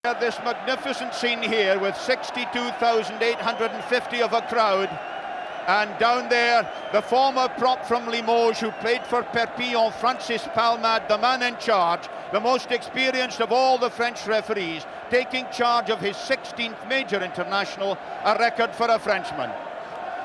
This magnificent scene here with 62,850 of a crowd, and down there the former prop from Limoges who played for Perpignan, Francis Palmade, the man in charge, the most experienced of all the French referees, taking charge of his 16th major international, a record for a Frenchman.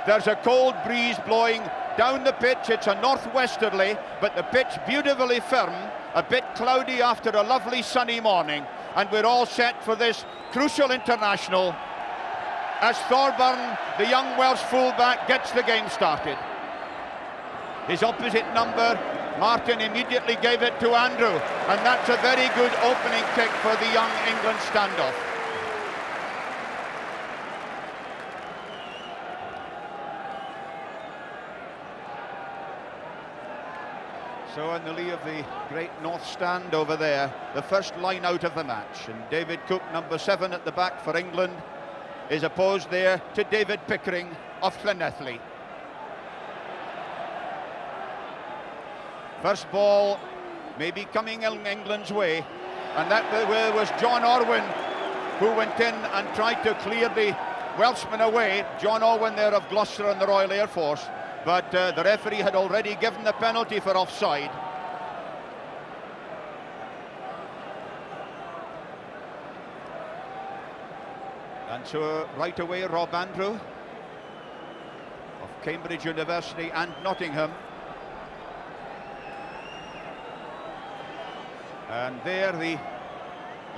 There's a cold breeze blowing down the pitch. It's a northwesterly, but the pitch beautifully firm, a bit cloudy after a lovely sunny morning, and we're all set for this crucial international as Thorburn, the young Welsh fullback, gets the game started. His opposite number, Martin, immediately gave it to Andrew, and that's a very good opening kick for the young England standoff. So in the lee of the great north stand over there, the first line out of the match, and David Cook, number 7 at the back for England, is opposed there to David Pickering of Llanelli. First ball maybe coming in England's way, and that way was John Orwin who went in and tried to clear the Welshman away. John Orwin there of Gloucester and the Royal Air Force. But the referee had already given the penalty for offside. And so right away Rob Andrew of Cambridge University and Nottingham. And there the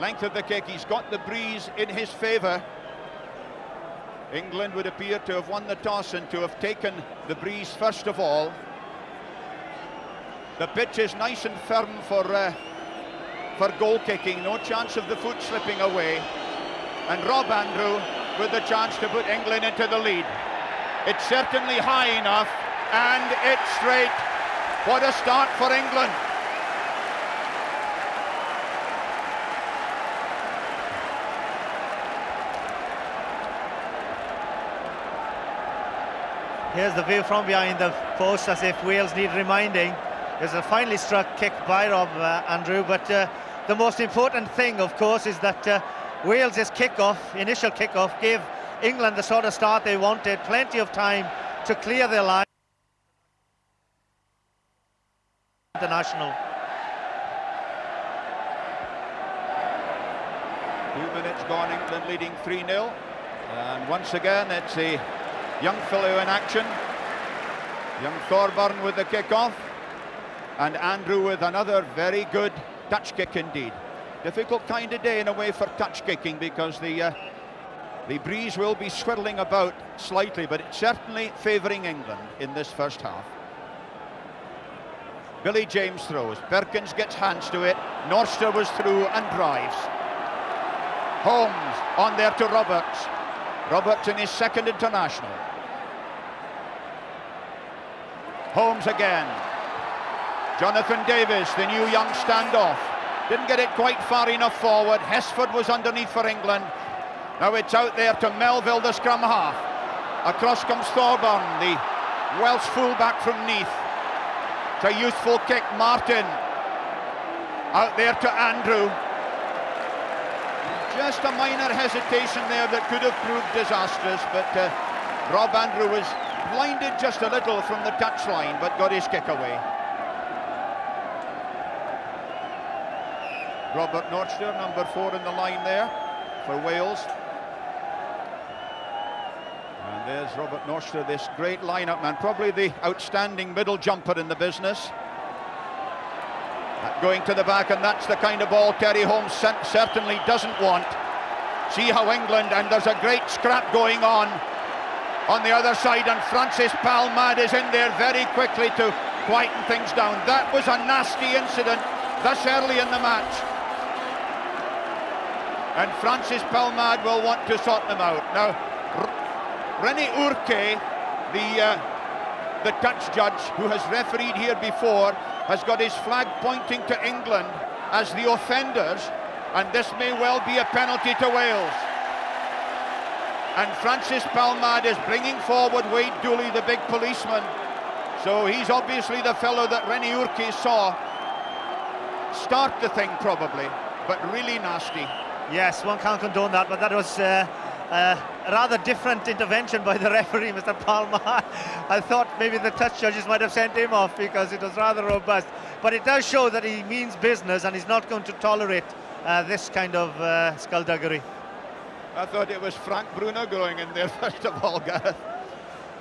length of the kick, he's got the breeze in his favour. England would appear to have won the toss and to have taken the breeze first of all. The pitch is nice and firm for goal kicking, no chance of the foot slipping away. And Rob Andrew with the chance to put England into the lead. It's certainly high enough, and it's straight. What a start for England. Here's the view from behind the post, as if Wales need reminding. There's a finely struck kick by Rob Andrew, but the most important thing, of course, is that Wales's initial kickoff, gave England the sort of start they wanted. Plenty of time to clear their line. International. 2 minutes gone, England leading 3-0, and once again it's a young fellow in action. Young Thorburn with the kick-off, and Andrew with another very good touch kick indeed. Difficult kind of day in a way for touch kicking, because the breeze will be swirling about slightly, but it's certainly favouring England in this first half. Billy James throws, Perkins gets hands to it, Norster was through and drives. Holmes on there to Roberts. Roberts in his second international. Holmes again. Jonathan Davies, the new young standoff. Didn't get it quite far enough forward. Hesford was underneath for England. Now it's out there to Melville, the scrum half. Across comes Thorburn, the Welsh fullback from Neath. It's a youthful kick, Martin. Out there to Andrew. Just a minor hesitation there that could have proved disastrous, but Rob Andrew was blinded just a little from the touchline, but got his kick away. Robert Norster, number 4 in the line there for Wales. And there's Robert Norster, this great lineup man, probably the outstanding middle jumper in the business. Going to the back, and that's the kind of ball Terry Holmes certainly doesn't want. See how England, and there's a great scrap going on the other side, and Francis Palmade is in there very quickly to quieten things down. That was a nasty incident thus early in the match, and Francis Palmade will want to sort them out. Now, René Urquet, the touch judge who has refereed here before, has got his flag pointing to England as the offenders, and this may well be a penalty to Wales. And Francis Palmade is bringing forward Wade Dooley, the big policeman. So he's obviously the fellow that René Urquet saw start the thing probably, but really nasty. Yes, one can't condone that, but that was a rather different intervention by the referee, Mr. Palmer. I thought maybe the touch judges might have sent him off because it was rather robust. But it does show that he means business and he's not going to tolerate this kind of skullduggery. I thought it was Frank Bruno going in there first of all, Gareth.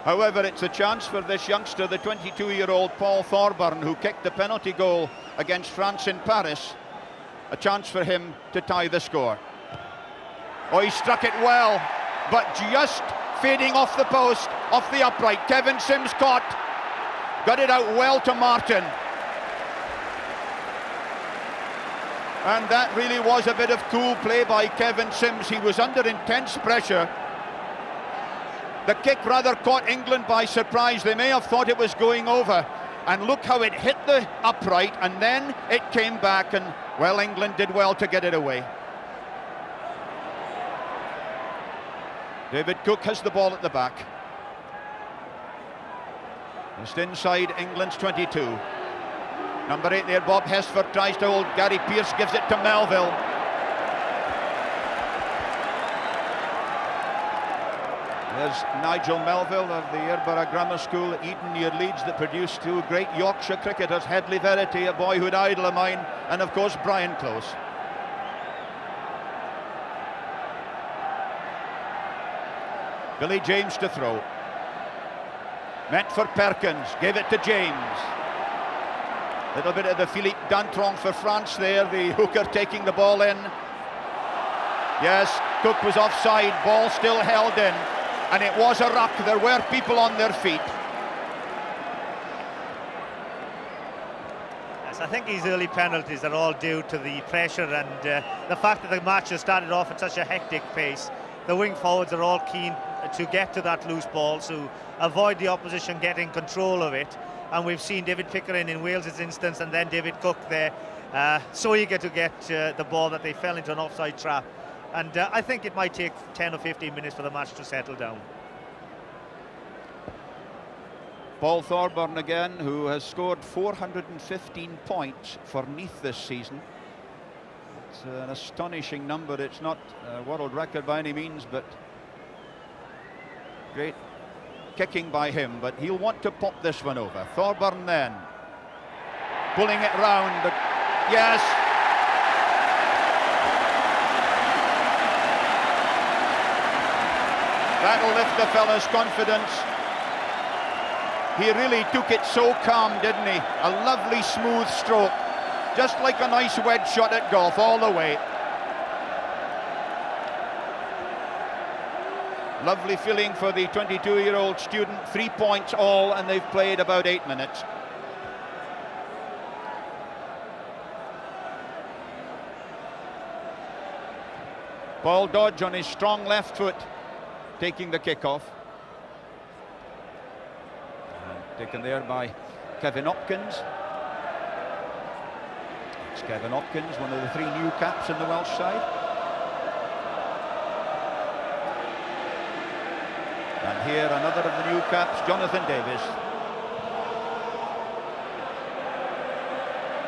However, it's a chance for this youngster, the 22-year-old Paul Thorburn, who kicked the penalty goal against France in Paris. A chance for him to tie the score. Oh, he struck it well, but just fading off the post, off the upright. Kevin Sims caught, got it out well to Martin. And that really was a bit of cool play by Kevin Sims. He was under intense pressure. The kick rather caught England by surprise. They may have thought it was going over. And look how it hit the upright, and then it came back, and, well, England did well to get it away. David Cook has the ball at the back. Just inside England's 22. Number 8 there, Bob Hesford tries to hold. Gary Pearce gives it to Melville. There's Nigel Melville of the Yerborough Grammar School at Eden near Leeds that produced two great Yorkshire cricketers, Headley Verity, a boyhood idol of mine, and of course Brian Close. Billy James to throw. Meant for Perkins, gave it to James. Little bit of the Philippe Dantrong for France there, the hooker taking the ball in. Yes, Cook was offside, ball still held in, and it was a ruck. There were people on their feet. Yes, I think these early penalties are all due to the pressure and the fact that the match has started off at such a hectic pace. The wing forwards are all keen to get to that loose ball, to avoid the opposition getting control of it. And we've seen David Pickering in Wales's instance, and then David Cook there, so eager to get the ball that they fell into an offside trap. And I think it might take 10 or 15 minutes for the match to settle down. Paul Thorburn again, who has scored 415 points for Neath this season. It's an astonishing number. It's not a world record by any means, but great kicking by him. But he'll want to pop this one over. Thorburn then pulling it round. Yes. That'll lift the fella's confidence. He really took it so calm, didn't he? A lovely smooth stroke. Just like a nice wedge shot at golf, all the way. Lovely feeling for the 22-year-old student. 3 points all, and they've played about 8 minutes. Paul Dodge on his strong left foot, taking the kick-off. Taken there by Kevin Hopkins. It's Kevin Hopkins, one of the 3 new caps in the Welsh side. And here another of the new caps, Jonathan Davies.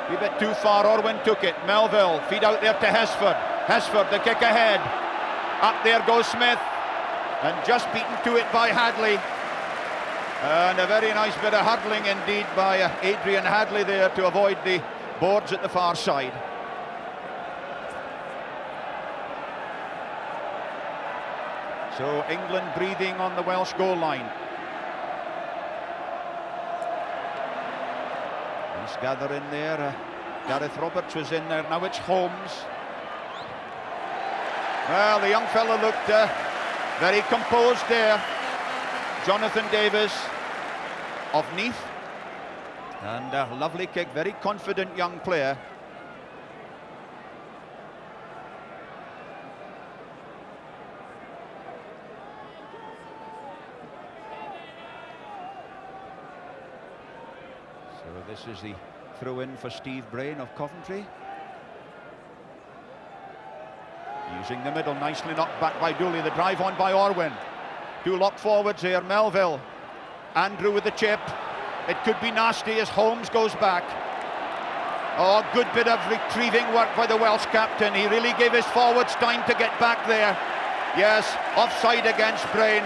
A bit too far, Orwin took it. Melville, feed out there to Hesford. Hesford, the kick ahead. Up there goes Smith. And just beaten to it by Hadley. And a very nice bit of hurdling indeed by Adrian Hadley there to avoid the boards at the far side. So England breathing on the Welsh goal line. Let's gather in there. Gareth Roberts was in there. Now it's Holmes. Well, the young fella looked very composed there. Jonathan Davies of Neath, and a lovely kick, very confident young player. So this is the throw in for Steve Brain of Coventry. Using the middle, nicely knocked back by Dooley, the drive on by Orwin. 2 lock forwards here, Melville. Andrew with the chip. It could be nasty as Holmes goes back. Oh, good bit of retrieving work by the Welsh captain. He really gave his forwards time to get back there. Yes, offside against Brain.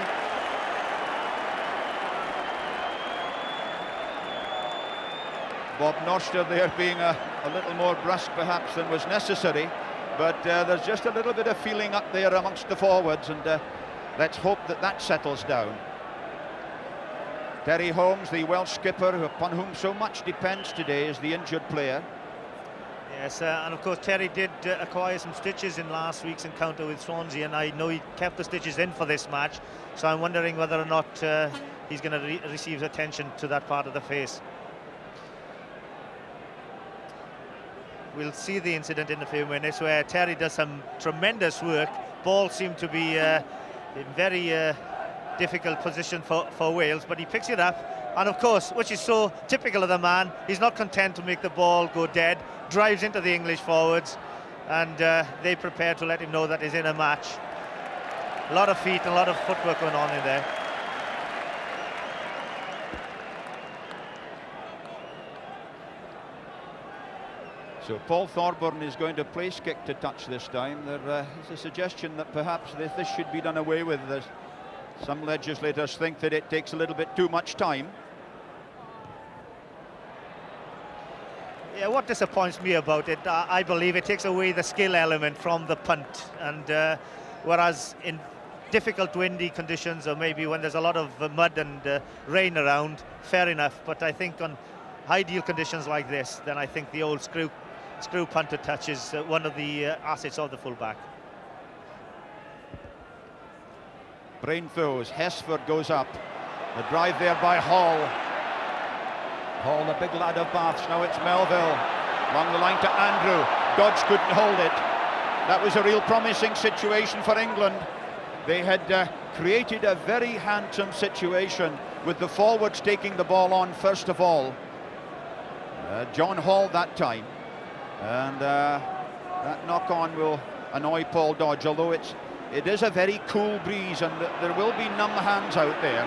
Bob Norster there being a little more brusque perhaps than was necessary, but there's just a little bit of feeling up there amongst the forwards, and let's hope that that settles down. Terry Holmes, the Welsh skipper, upon whom so much depends today, is the injured player. Yes, and of course Terry did acquire some stitches in last week's encounter with Swansea, and I know he kept the stitches in for this match, so I'm wondering whether or not he's going to receive attention to that part of the face. We'll see the incident in a few minutes where Terry does some tremendous work. Ball seemed to be in very difficult position for Wales, but he picks it up, and of course, which is so typical of the man, he's not content to make the ball go dead, drives into the English forwards, and they prepare to let him know that he's in a match. A lot of feet, a lot of footwork going on in there. So Paul Thorburn is going to place kick to touch this time. There is a suggestion that perhaps this should be done away with. Some legislators think that it takes a little bit too much time. Yeah, what disappoints me about it, I believe it takes away the skill element from the punt, and whereas in difficult windy conditions, or maybe when there's a lot of mud and rain around, fair enough, but I think on ideal conditions like this, then I think the old screw punter touch is one of the assets of the fullback. Brain throws, Hesford goes up. The drive there by Hall. Hall, the big lad of Baths. Now it's Melville. Along the line to Andrew. Dodge couldn't hold it. That was a real promising situation for England. They had created a very handsome situation with the forwards taking the ball on first of all. John Hall that time. And that knock-on will annoy Paul Dodge, although it is a very cool breeze, and there will be numb hands out there.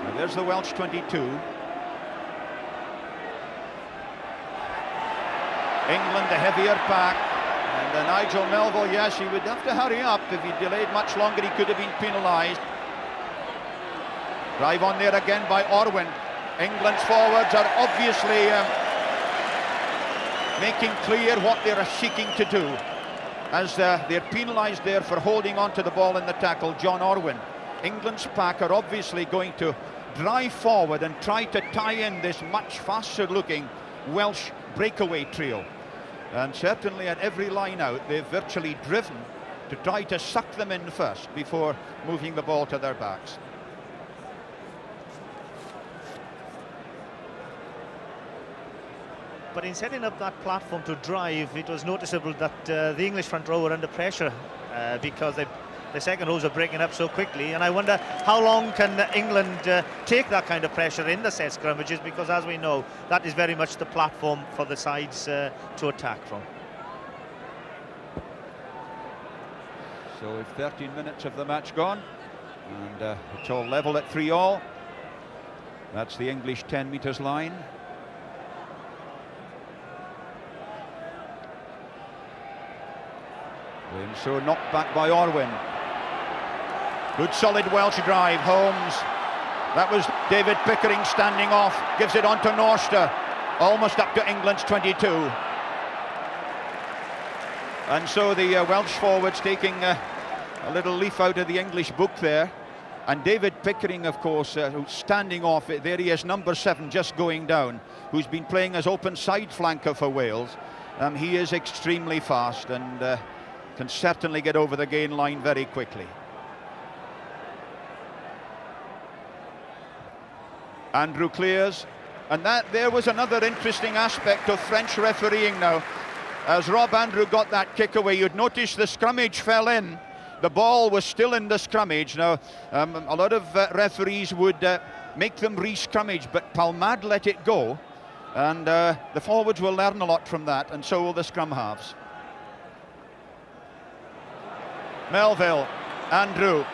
And there's the Welsh 22. England, the heavier pack. And Nigel Melville, yes, he would have to hurry up. If he delayed much longer, he could have been penalised. Drive on there again by Orwin. England's forwards are obviously making clear what they are seeking to do, as they're penalised there for holding on to the ball in the tackle, John Orwin. England's pack are obviously going to drive forward and try to tie in this much faster looking Welsh breakaway trio. And certainly at every line out, they've virtually driven to try to suck them in first before moving the ball to their backs. But in setting up that platform to drive, it was noticeable that the English front row were under pressure because the second rows are breaking up so quickly, and I wonder how long can England take that kind of pressure in the set scrummages, because as we know, that is very much the platform for the sides to attack from. So we've 13 minutes of the match gone, and it's all level at 3-all. That's the English 10 metres line. And so knocked back by Orwin. Good solid Welsh drive, Holmes. That was David Pickering standing off, gives it on to Norster, almost up to England's 22. And so the Welsh forwards taking a little leaf out of the English book there. And David Pickering, of course, who's standing off, there he is, number 7, just going down, who's been playing as open side flanker for Wales. He is extremely fast and can certainly get over the gain line very quickly. Andrew clears, and there was another interesting aspect of French refereeing now. As Rob Andrew got that kick away, you'd notice the scrummage fell in. The ball was still in the scrummage. Now, a lot of referees would make them re-scrummage, but Palmade let it go, and the forwards will learn a lot from that, and so will the scrum halves. Melville, Andrew,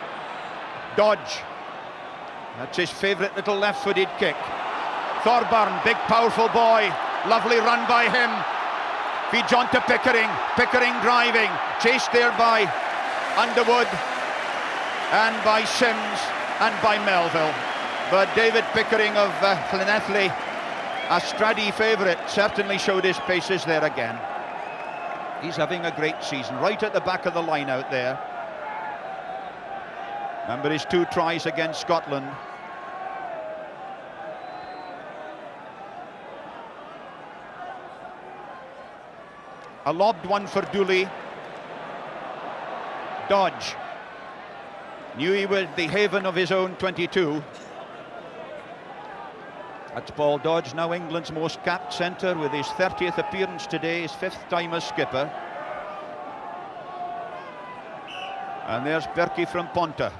Dodge. That's his favourite little left-footed kick. Thorburn, big powerful boy, lovely run by him. Feeds on to Pickering, Pickering driving, chased there by Underwood and by Sims and by Melville. But David Pickering of Llanelli, a Straddy favourite, certainly showed his paces there again. He's having a great season, right at the back of the line out there. Remember his 2 tries against Scotland. A lobbed one for Dooley. Dodge. Knew he was the haven of his own 22. That's Paul Dodge, now England's most capped centre, with his 30th appearance today, his 5th time as skipper. And there's Berkey from Ponta.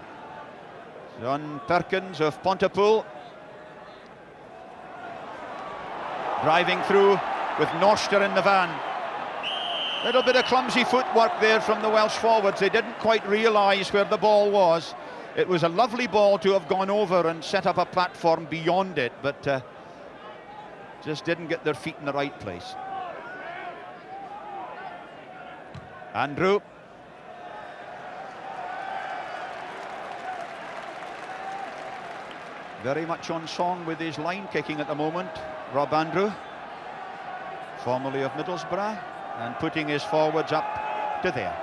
John Perkins of Pontypool. Driving through with Norster in the van. Little bit of clumsy footwork there from the Welsh forwards. They didn't quite realise where the ball was. It was a lovely ball to have gone over and set up a platform beyond it, but just didn't get their feet in the right place. Andrew. Very much on song with his line kicking at the moment, Rob Andrew, formerly of Middlesbrough, and putting his forwards up to there.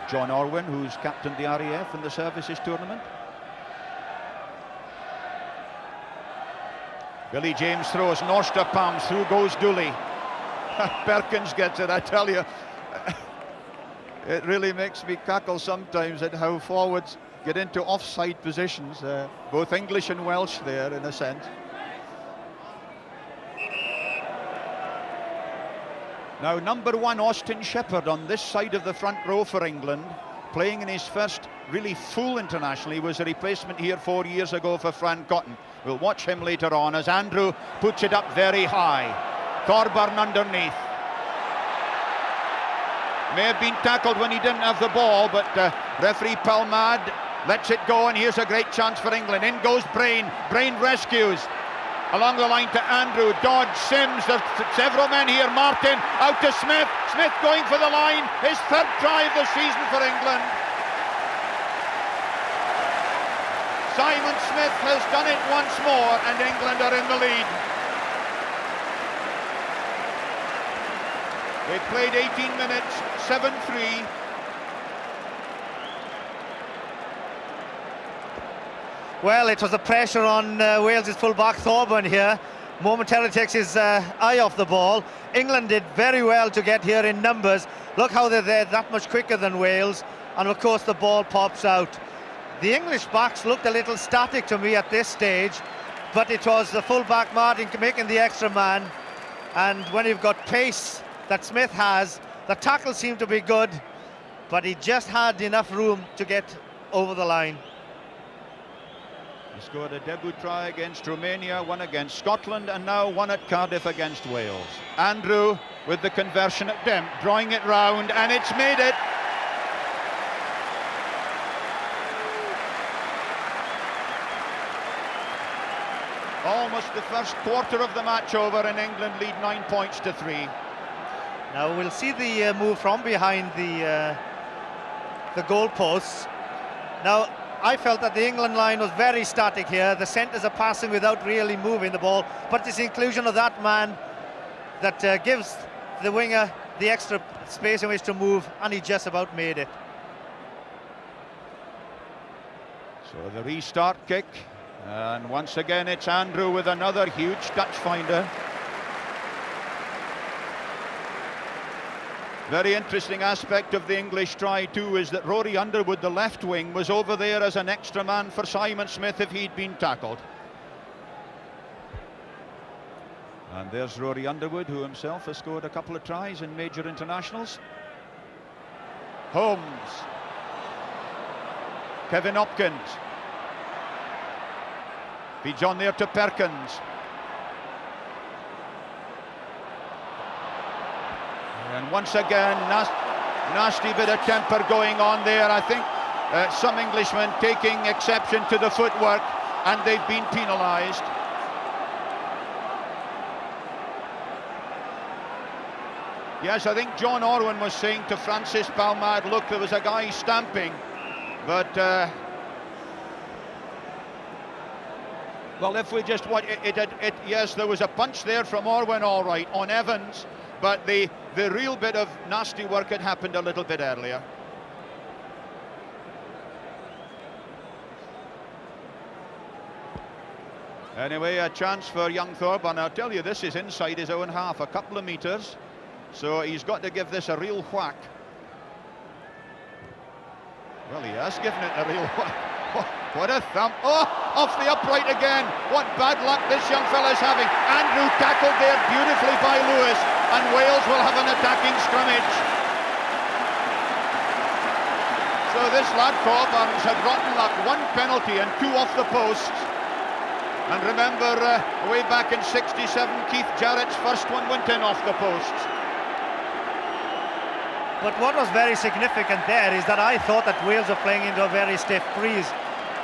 John Orwin, who's captained the RAF in the services tournament. Billy James throws, Norster palms, through goes Dooley. Perkins gets it, I tell you. It really makes me cackle sometimes at how forwards get into offside positions, both English and Welsh there in a sense. Now number 1 Austin Shepherd on this side of the front row for England, playing in his first really full international. He was a replacement here 4 years ago for Fran Cotton. We'll watch him later on as Andrew puts it up very high. Thorburn underneath. May have been tackled when he didn't have the ball, but referee Palmad lets it go, and here's a great chance for England. In goes Brain. Brain rescues. Along the line to Andrew, Dodge, Sims, there's several men here. Martin out to Smith. Smith going for the line. His 3rd try of the season for England. Simon Smith has done it once more, and England are in the lead. They played 18 minutes, 7-3. Well, it was the pressure on Wales' full-back Thorburn here. Momentarily takes his eye off the ball. England did very well to get here in numbers. Look how they're there, that much quicker than Wales. And of course the ball pops out. The English backs looked a little static to me at this stage, but it was the full-back Martin making the extra man. And when you've got pace that Smith has, the tackle seemed to be good, but he just had enough room to get over the line. He scored a debut try against Romania, one against Scotland, and now one at Cardiff against Wales. Andrew with the conversion at Dent, drawing it round, and it's made it. Almost the first quarter of the match over, and England lead 9 points to 3. Now we'll see the move from behind the goalposts. Now, I felt that the England line was very static here. The centres are passing without really moving the ball, but this inclusion of that man that gives the winger the extra space in which to move, and he just about made it. So the restart kick, and once again it's Andrew with another huge touch finder. Very interesting aspect of the English try too is that Rory Underwood, the left wing, was over there as an extra man for Simon Smith if he'd been tackled. And there's Rory Underwood, who himself has scored a couple of tries in major internationals. Holmes. Kevin Hopkins. Feeds on there to Perkins. And once again, nasty bit of temper going on there. I think some Englishmen taking exception to the footwork. and they've been penalised. Yes, I think John Orwin was saying to Francis Palmade, look, there was a guy stamping, but well, if we just watch it, yes, there was a punch there from Orwin, all right, on Evans, but the real bit of nasty work had happened a little bit earlier. Anyway, a chance for young Thorburn. I'll tell you, this is inside his own half, a couple of metres. So he's got to give this a real whack. Well, he has given it a real whack. Oh, what a thump. Oh, off the upright again. What bad luck this young fella's having. Andrew tackled there beautifully by Lewis, and Wales will have an attacking scrummage. So this lad Thorburn had rotten luck. 1 penalty and 2 off the posts. And remember, way back in '67, Keith Jarrett's first one went in off the posts. But what was very significant there is that I thought that Wales were playing into a very stiff breeze,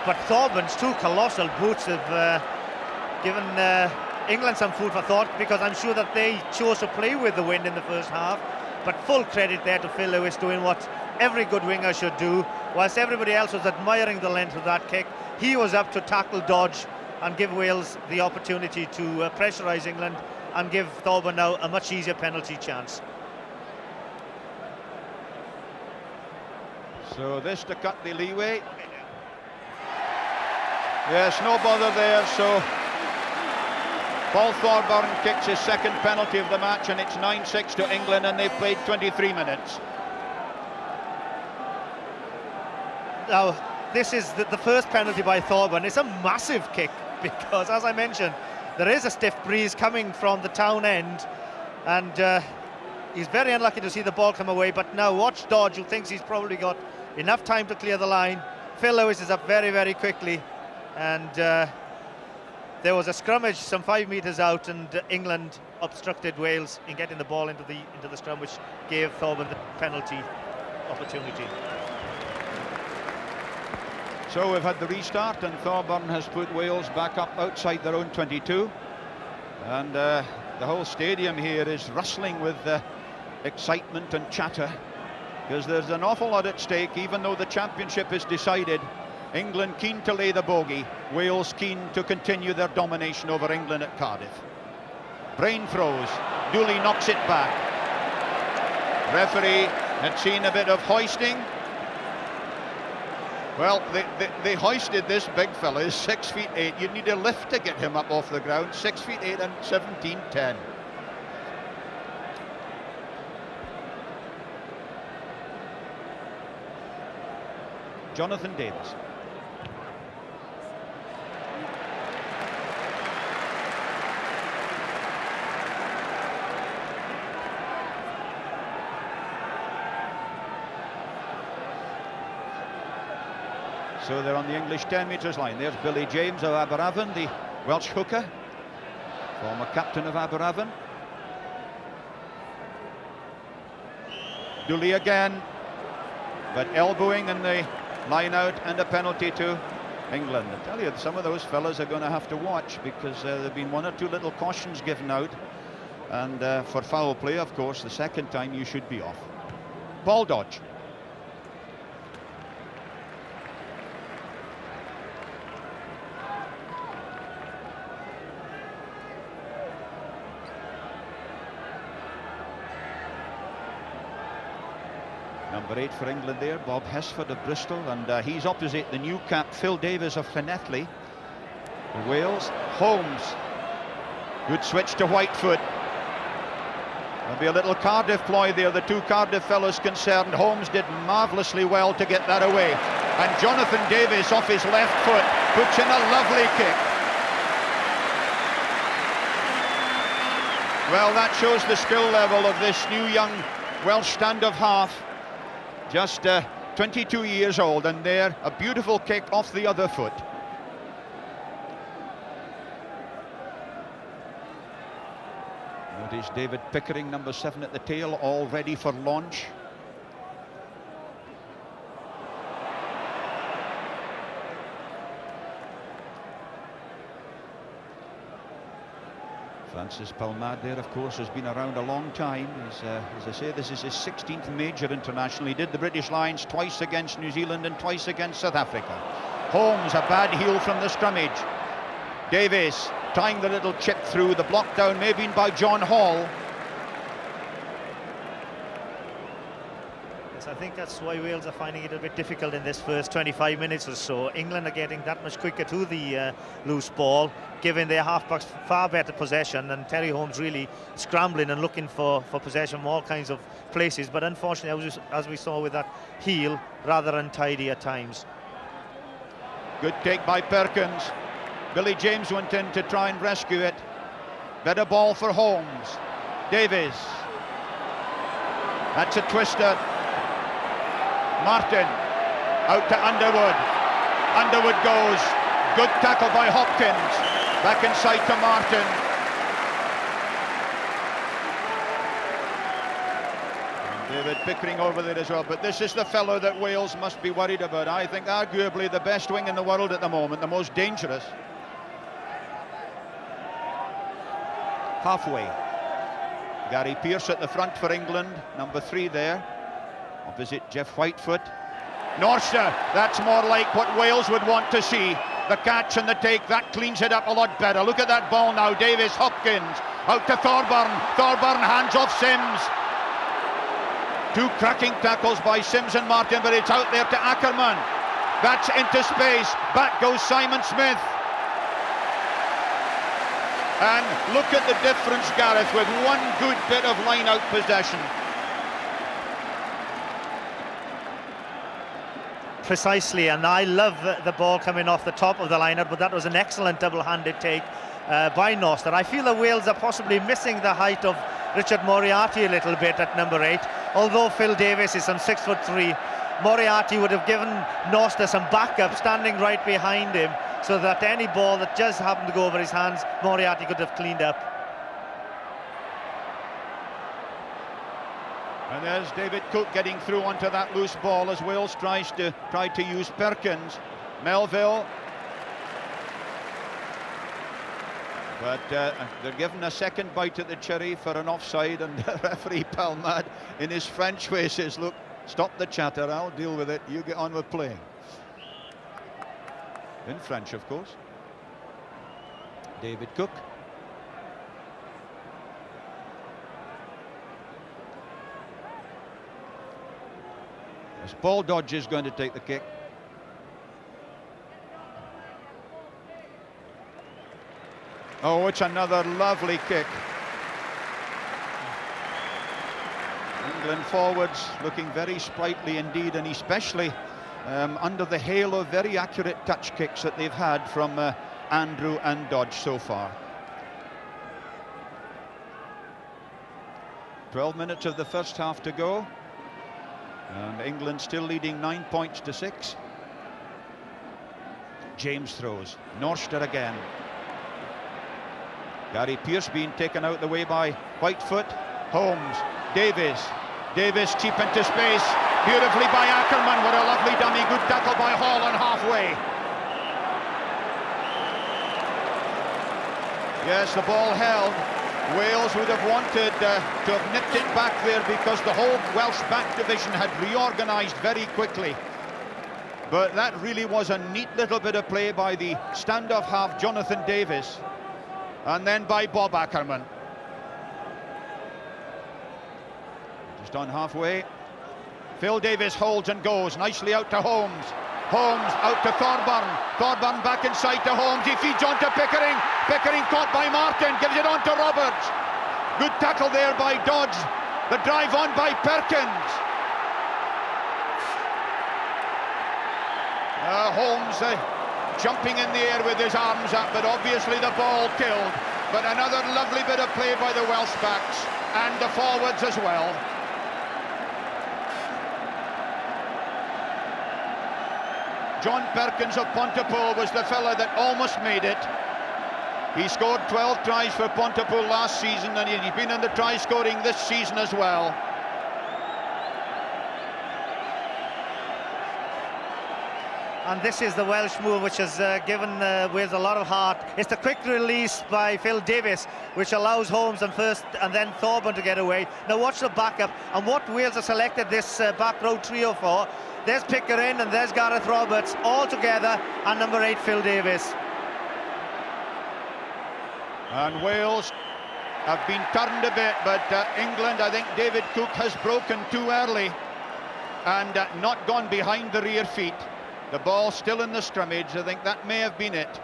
but Thorburn's 2 colossal boots have given England some food for thought, because I'm sure that they chose to play with the wind in the first half. But full credit there to Phil Lewis, doing what every good winger should do. Whilst everybody else was admiring the length of that kick, he was up to tackle, dodge and give Wales the opportunity to pressurise England and give Thorburn now a much easier penalty chance. So this to cut the leeway. Yes, no bother there. So Paul Thorburn kicks his second penalty of the match, and it's 9-6 to England, and they've played 23 minutes. Now, this is the first penalty by Thorburn. It's a massive kick because, as I mentioned, there is a stiff breeze coming from the town end, and he's very unlucky to see the ball come away. But now watch Dodge, who thinks he's probably got enough time to clear the line. Phil Lewis is up very, very quickly, and there was a scrummage some 5 metres out, and England obstructed Wales in getting the ball into the scrum, which gave Thorburn the penalty opportunity. So we've had the restart, and Thorburn has put Wales back up outside their own 22, and the whole stadium here is rustling with excitement and chatter, because there's an awful lot at stake. Even though the championship is decided, England keen to lay the bogey, Wales keen to continue their domination over England at Cardiff. Brain throws, Dooley knocks it back. Referee had seen a bit of hoisting. Well, they hoisted this big fella. He's 6'8". You need a lift to get him up off the ground. 6'8" and 17'10". Jonathan Davies. So they're on the English 10 metres line. There's Billy James of Aberavon, the Welsh hooker, former captain of Aberavon. Dooley again, but elbowing in the line out, and a penalty to England. I tell you, some of those fellas are going to have to watch, because there have been 1 or 2 little cautions given out, and for foul play, of course, the second time you should be off. Ball dodge. Number 8 for England there, Bob Hesford of Bristol, and he's opposite the new cap, Phil Davies of Llanelli. For Wales, Holmes. Good switch to Whitefoot. There'll be a little Cardiff ploy there, the 2 Cardiff fellows concerned. Holmes did marvellously well to get that away. And Jonathan Davies off his left foot puts in a lovely kick. Well, that shows the skill level of this new young Welsh stand-of half. Just 22 years old, and there, a beautiful kick off the other foot. Notice David Pickering, number 7 at the tail, all ready for launch. Francis Palmade there, of course, has been around a long time. As I say, this is his 16th major international. He did the British Lions twice against New Zealand and twice against South Africa. Holmes, a bad heel from the scrummage. Davies trying the little chip through. The block down may have been by John Hall. Yes, I think that's why Wales are finding it a bit difficult in this first 25 minutes or so. England are getting that much quicker to the loose ball, giving their halfbacks far better possession, and Terry Holmes really scrambling and looking for possession from all kinds of places. But unfortunately, as we saw with that heel, rather untidy at times. Good take by Perkins. Billy James went in to try and rescue it. Better ball for Holmes. Davies. That's a twister. Martin. Out to Underwood. Underwood goes. Good tackle by Hopkins. Back inside to Martin. David Pickering over there as well, but this is the fellow that Wales must be worried about. I think arguably the best wing in the world at the moment, the most dangerous. Halfway. Gary Pearce at the front for England, number 3 there, opposite Jeff Whitefoot. Norster, that's more like what Wales would want to see. The catch and the take, that cleans it up a lot better. Look at that ball now, Davies, Hopkins, out to Thorburn. Thorburn hands off Sims. 2 cracking tackles by Sims and Martin, but it's out there to Ackerman. That's into space. Back goes Simon Smith. And look at the difference, Gareth, with one good bit of line-out possession. Precisely, and I love the ball coming off the top of the line-out, but that was an excellent double-handed take by Norster. I feel that Wales are possibly missing the height of Richard Moriarty a little bit at number 8. Although Phil Davies is some 6'3", Moriarty would have given Norster some backup standing right behind him, so that any ball that just happened to go over his hands, Moriarty could have cleaned up. And there's David Cook getting through onto that loose ball as Wales try to use Perkins. Melville. But they're given a second bite at the cherry for an offside, and referee Palmade in his French way says, look, stop the chatter, I'll deal with it, you get on with playing. In French, of course. David Cook. As Paul Dodge is going to take the kick. Oh, it's another lovely kick. England forwards looking very sprightly indeed, and especially under the hail of very accurate touch kicks that they've had from Andrew and Dodge so far. 12 minutes of the first half to go, and England still leading 9 points to 6. James throws. Norster again. Gary Pearce being taken out the way by Whitefoot. Holmes. Davies. Davies cheap into space. Beautifully by Ackerman. What a lovely dummy. Good tackle by Hall on halfway. Yes, the ball held. Wales would have wanted to have nipped it back there because the whole Welsh back division had reorganised very quickly. But that really was a neat little bit of play by the standoff half, Jonathan Davies. And then by Bob Ackerman. Just on halfway. Phil Davies holds and goes. Nicely out to Holmes. Holmes out to Thorburn. Thorburn back inside to Holmes. He feeds on to Pickering. Pickering caught by Martin. Gives it on to Roberts. Good tackle there by Dodge. The drive on by Perkins. Holmes jumping in the air with his arms up, but obviously the ball killed. But another lovely bit of play by the Welsh backs and the forwards as well. John Perkins of Pontypool was the fella that almost made it. He scored 12 tries for Pontypool last season, and he's been in the try scoring this season as well. And this is the Welsh move which has given Wales a lot of heart. It's the quick release by Davies which allows Holmes and then Thorburn to get away. Now watch the backup and what Wales have selected this back row trio for. There's Pickering and there's Gareth Roberts all together, and number 8 Phil Davies. And Wales have been turned a bit, but England, I think David Cook has broken too early and not gone behind the rear feet. The ball still in the scrummage. I think that may have been it,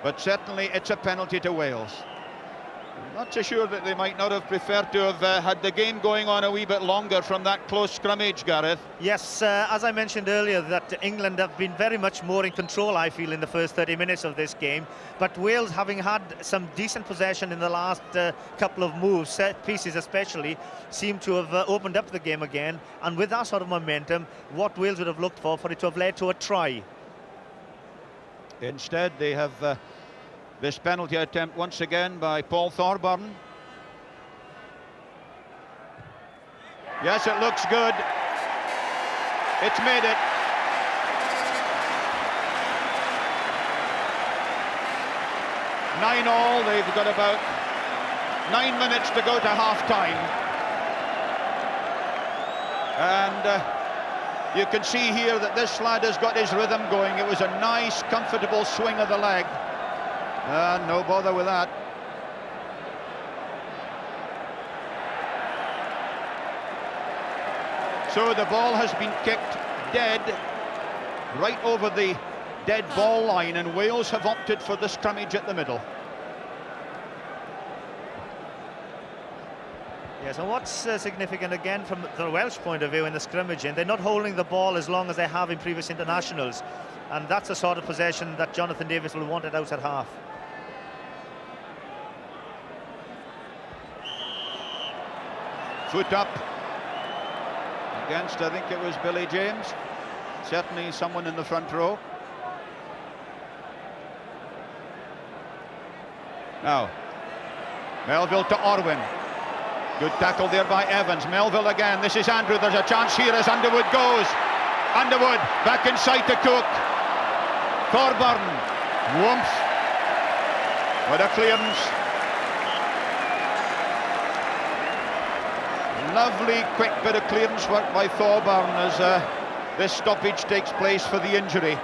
but certainly it's a penalty to Wales. I'm not so sure that they might not have preferred to have had the game going on a wee bit longer from that close scrummage, Gareth. Yes, as I mentioned earlier, that England have been very much more in control, I feel, in the first 30 minutes of this game. But Wales, having had some decent possession in the last couple of moves, set pieces especially, seem to have opened up the game again. And with that sort of momentum, what Wales would have looked for it to have led to a try. Instead, they have this penalty attempt once again by Paul Thorburn. Yes, it looks good. It's made it. Nine all. They've got about 9 minutes to go to half-time. And you can see here that this lad has got his rhythm going. It was a nice, comfortable swing of the leg. No bother with that. So the ball has been kicked dead, right over the dead ball line, and Wales have opted for the scrummage at the middle. Yes, and what's significant again from the Welsh point of view in the scrimmaging, they're not holding the ball as long as they have in previous internationals, and that's the sort of possession that Jonathan Davies will want it out at half. Foot up against, I think it was Billy James, certainly someone in the front row. Now Melville to Orwin, good tackle there by Evans. Melville again, this is Andrew, there's a chance here as Underwood goes. Underwood back inside to Cook. Thorburn, whoomph, what a clearance. Lovely quick bit of clearance work by Thorburn as this stoppage takes place for the injury.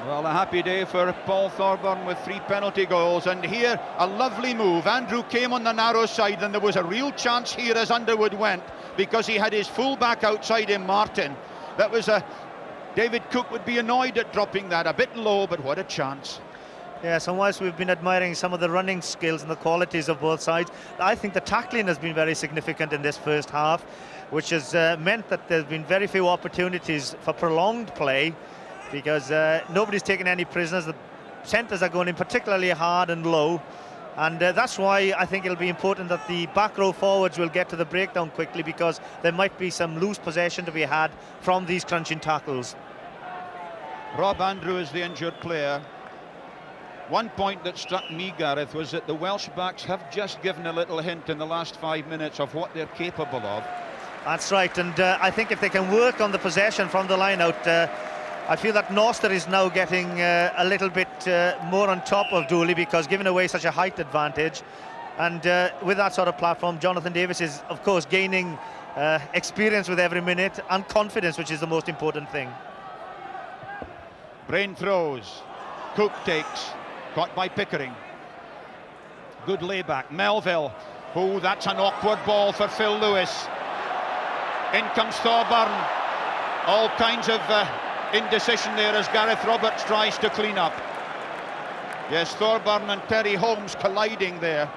Well, a happy day for Paul Thorburn with 3 penalty goals, and here a lovely move. Andrew came on the narrow side and there was a real chance here as Underwood went, because he had his full back outside him, Martin. That was David Cook would be annoyed at dropping that, a bit low, but what a chance. Yes, and whilst we've been admiring some of the running skills and the qualities of both sides, I think the tackling has been very significant in this first half, which has meant that there's been very few opportunities for prolonged play, because nobody's taken any prisoners. The centres are going in particularly hard and low, and that's why I think it'll be important that the back row forwards will get to the breakdown quickly, because there might be some loose possession to be had from these crunching tackles. Rob Andrew is the injured player. One point that struck me, Gareth, was that the Welsh backs have just given a little hint in the last 5 minutes of what they're capable of. That's right, and I think if they can work on the possession from the line out, I feel that Norster is now getting a little bit more on top of Dooley, because giving away such a height advantage, and with that sort of platform, Jonathan Davies is of course gaining experience with every minute, and confidence, which is the most important thing. Brain throws, Cook takes, caught by Pickering. Good layback, Melville. Oh, that's an awkward ball for Phil Lewis. In comes Thorburn. All kinds of indecision there as Gareth Roberts tries to clean up. Yes, Thorburn and Terry Holmes colliding there.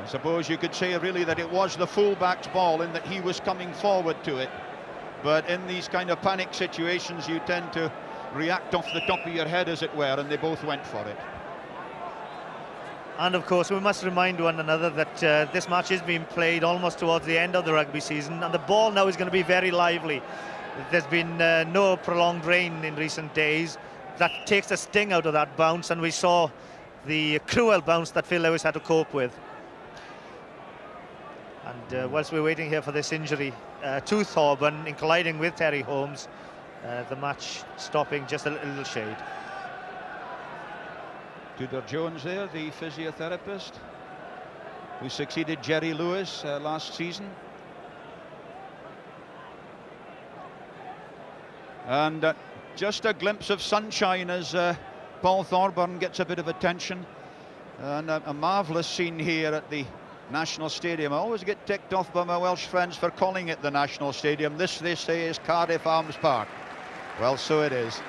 I suppose you could say really that it was the fullback's ball, in that he was coming forward to it. But in these kind of panic situations, you tend to react off the top of your head, as it were, and they both went for it. And of course we must remind one another that this match is being played almost towards the end of the rugby season, and the ball now is going to be very lively. There's been no prolonged rain in recent days. That takes the sting out of that bounce, and we saw the cruel bounce that Phil Lewis had to cope with. And whilst we're waiting here for this injury to Thorburn in colliding with Terry Holmes, the match stopping just a little shade. Tudor Jones there, the physiotherapist who succeeded Jerry Lewis last season. And just a glimpse of sunshine as Paul Thorburn gets a bit of attention. And a marvellous scene here at the National Stadium. I always get ticked off by my Welsh friends for calling it the National Stadium. This, they say, is Cardiff Arms Park. Well, so it is.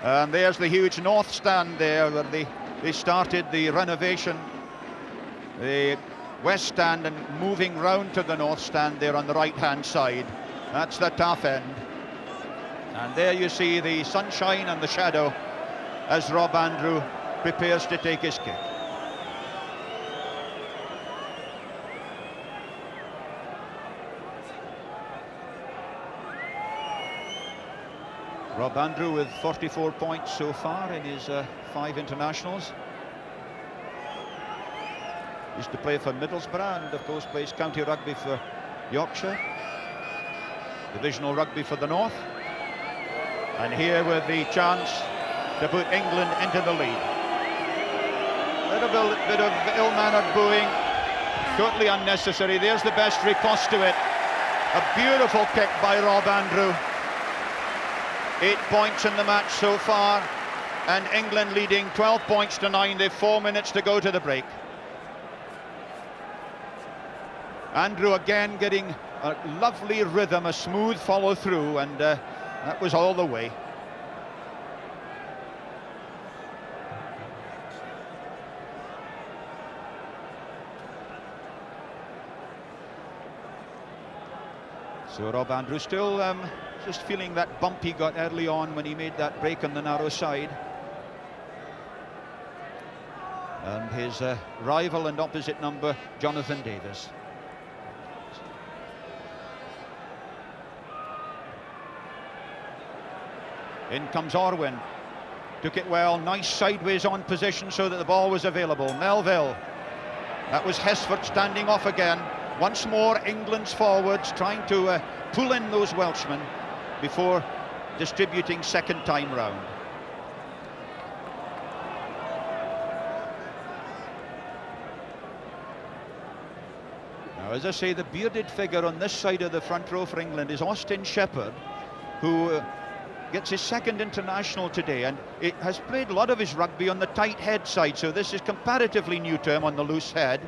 And there's the huge North Stand there where they started the renovation. The West Stand, and moving round to the North Stand there on the right-hand side. That's the tough end. And there you see the sunshine and the shadow as Rob Andrew prepares to take his kick. Rob Andrew with 44 points so far in his 5 internationals. Used to play for Middlesbrough and of course plays county rugby for Yorkshire. Divisional rugby for the North. And here with the chance to put England into the lead. A bit of ill-mannered booing, totally unnecessary. There's the best riposte to it. A beautiful kick by Rob Andrew. 8 points in the match so far, and England leading 12 points to 9. They've 4 minutes to go to the break. Andrew again getting a lovely rhythm, a smooth follow through, and that was all the way. So Rob Andrew still just feeling that bump he got early on when he made that break on the narrow side. And his rival and opposite number, Jonathan Davies. In comes Orwin. Took it well, nice sideways on position so that the ball was available. Melville. That was Hesford standing off again. Once more, England's forwards trying to pull in those Welshmen before distributing second time round. Now, as I say, the bearded figure on this side of the front row for England is Austin Shepherd, who gets his second international today, and it has played a lot of his rugby on the tight head side, so this is comparatively new to him on the loose head.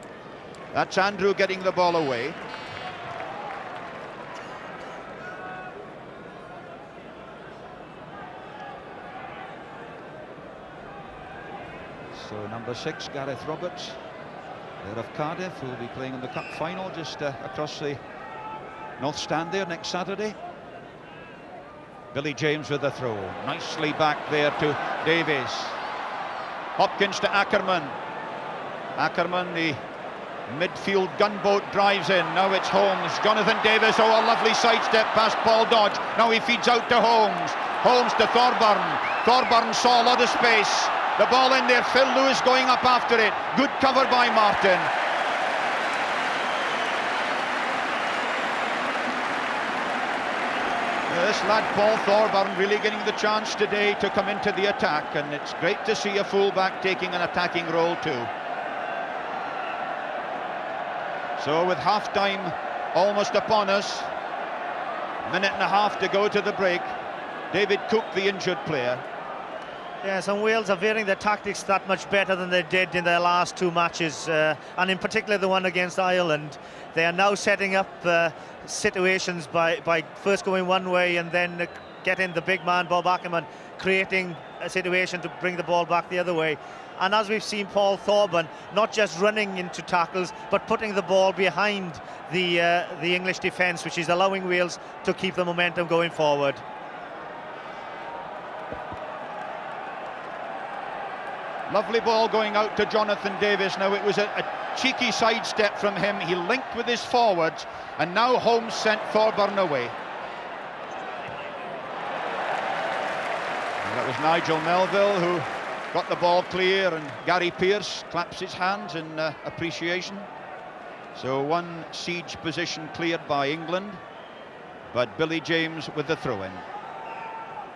That's Andrew getting the ball away. So number 6, Gareth Roberts, there of Cardiff, who will be playing in the cup final just across the North Stand there next Saturday. Billy James with the throw, nicely back there to Davies. Hopkins to Ackerman. Ackerman, the midfield gunboat, drives in. Now it's Holmes. Jonathan Davies, oh, a lovely sidestep past Paul Dodge. Now he feeds out to Holmes. Holmes to Thorburn. Thorburn saw a lot of space. The ball in there, Phil Lewis going up after it. Good cover by Martin. This lad Paul Thorburn really getting the chance today to come into the attack, and it's great to see a fullback taking an attacking role too. So with half-time almost upon us, minute and a half to go to the break, David Cook, the injured player. Yes, and Wales are veering their tactics that much better than they did in their last 2 matches, and in particular the one against Ireland. They are now setting up situations by first going one way and then getting the big man Bob Ackerman, creating a situation to bring the ball back the other way. And as we've seen Paul Thorburn not just running into tackles but putting the ball behind the English defence, which is allowing Wales to keep the momentum going forward. Lovely ball going out to Jonathan Davies. Now it was a cheeky sidestep from him. He linked with his forwards, and now Holmes sent Thorburn away. And that was Nigel Melville who got the ball clear, and Gary Pearce claps his hands in appreciation. So one siege position cleared by England, but Billy James with the throw-in.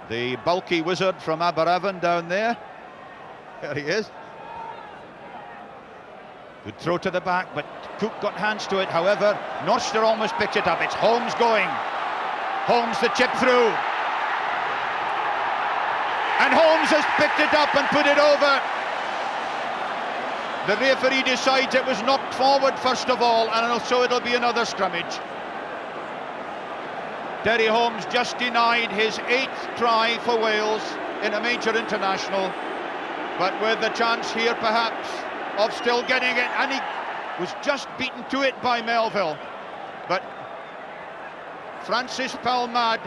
The bulky wizard from Aberavon down there. There he is. Good throw to the back, but Cook got hands to it. However, Norster almost picked it up. It's Holmes going. Holmes the chip through. And Holmes has picked it up and put it over. The referee decides it was knocked forward first of all, and so it'll be another scrummage. Terry Holmes just denied his 8th try for Wales in a major international, but with the chance here perhaps of still getting it, and he was just beaten to it by Melville. But Francis Palmade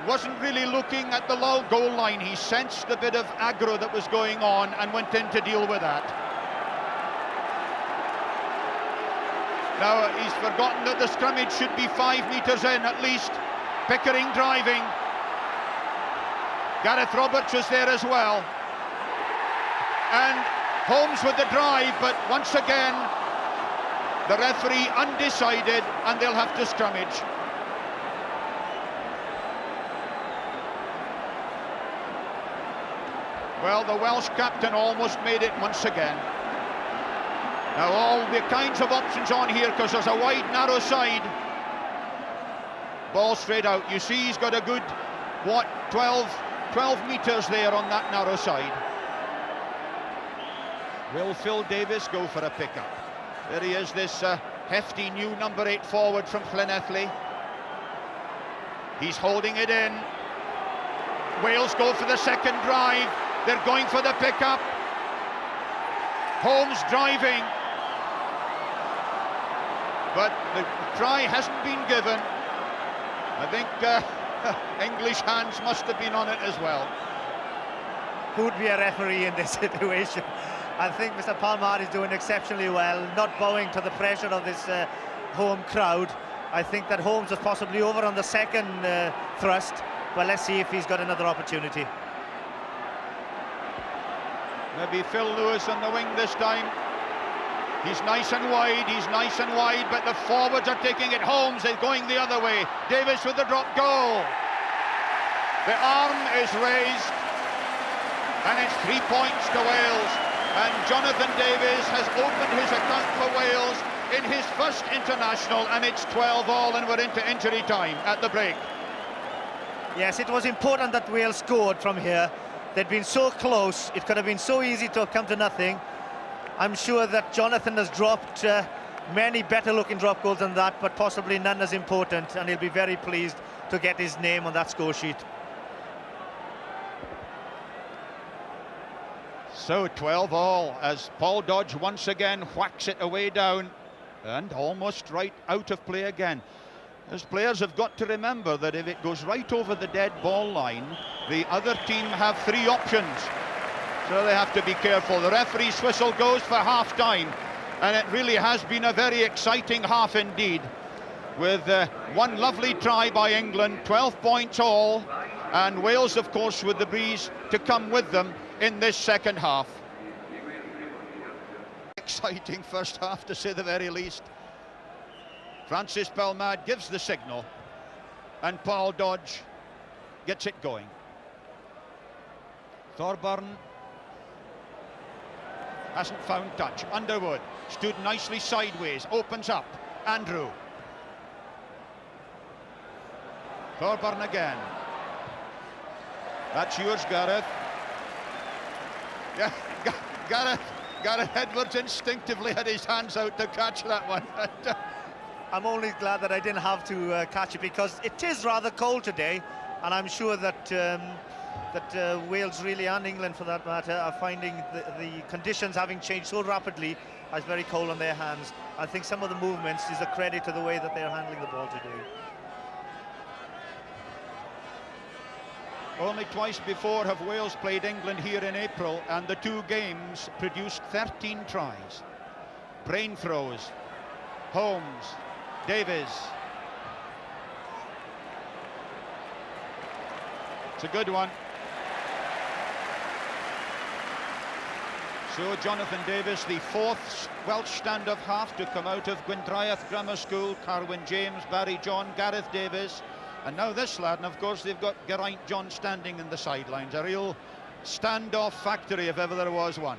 wasn't really looking at the low goal line. He sensed the bit of aggro that was going on and went in to deal with that. Now he's forgotten that the scrummage should be 5 metres in at least. Pickering driving. Gareth Roberts was there as well. And Holmes with the drive, but once again the referee undecided, and they'll have to scrummage. Well, the Welsh captain almost made it once again. Now all the kinds of options on here, because there's a wide narrow side. Ball straight out. You see he's got a good, what, 12 metres there on that narrow side. Will Phil Davies go for a pickup? There he is, this hefty new number 8 forward from Llanelli. He's holding it in. Wales go for the second drive. They're going for the pickup. Holmes driving. But the try hasn't been given. I think English hands must have been on it as well. Who'd be a referee in this situation? I think Mr. Palmade is doing exceptionally well, not bowing to the pressure of this home crowd. I think that Holmes was possibly over on the second thrust, but let's see if he's got another opportunity. Maybe Phil Lewis on the wing this time. He's nice and wide, but the forwards are taking it. Holmes is going the other way. Davies with the drop goal. The arm is raised, and it's 3 points to Wales. And Jonathan Davies has opened his account for Wales in his first international, and it's 12-all, and we're into injury time at the break. Yes, it was important that Wales scored from here. They'd been so close, it could have been so easy to have come to nothing. I'm sure that Jonathan has dropped many better looking drop goals than that, but possibly none as important, and he'll be very pleased to get his name on that score sheet. So 12-all as Paul Dodge once again whacks it away down and almost right out of play again. As players have got to remember that if it goes right over the dead ball line, the other team have 3 options. So they have to be careful. The referee's whistle goes for half-time, and it really has been a very exciting half indeed, with one lovely try by England, 12 points all, and Wales, of course, with the breeze to come with them in this second half. Exciting first half, to say the very least. Francis Palmade gives the signal, and Paul Dodge gets it going. Thorburn hasn't found touch. Underwood stood nicely sideways, opens up. Andrew. Thorburn again. That's yours, Gareth. Yeah, Gareth Edwards instinctively had his hands out to catch that one. I'm only glad that I didn't have to catch it, because it is rather cold today, and I'm sure that Wales really, and England for that matter, are finding the conditions having changed so rapidly as very cold on their hands. I think some of the movements is a credit to the way that they're handling the ball today. Only twice before have Wales played England here in April, and the 2 games produced 13 tries. Brain throws. Holmes, Davies. It's a good one. So Jonathan Davies, the fourth Welsh stand-off half to come out of Gwyndraeth Grammar School, Carwyn James, Barry John, Gareth Davies, and now this lad, and of course they've got Geraint John standing in the sidelines, a real stand-off factory if ever there was one.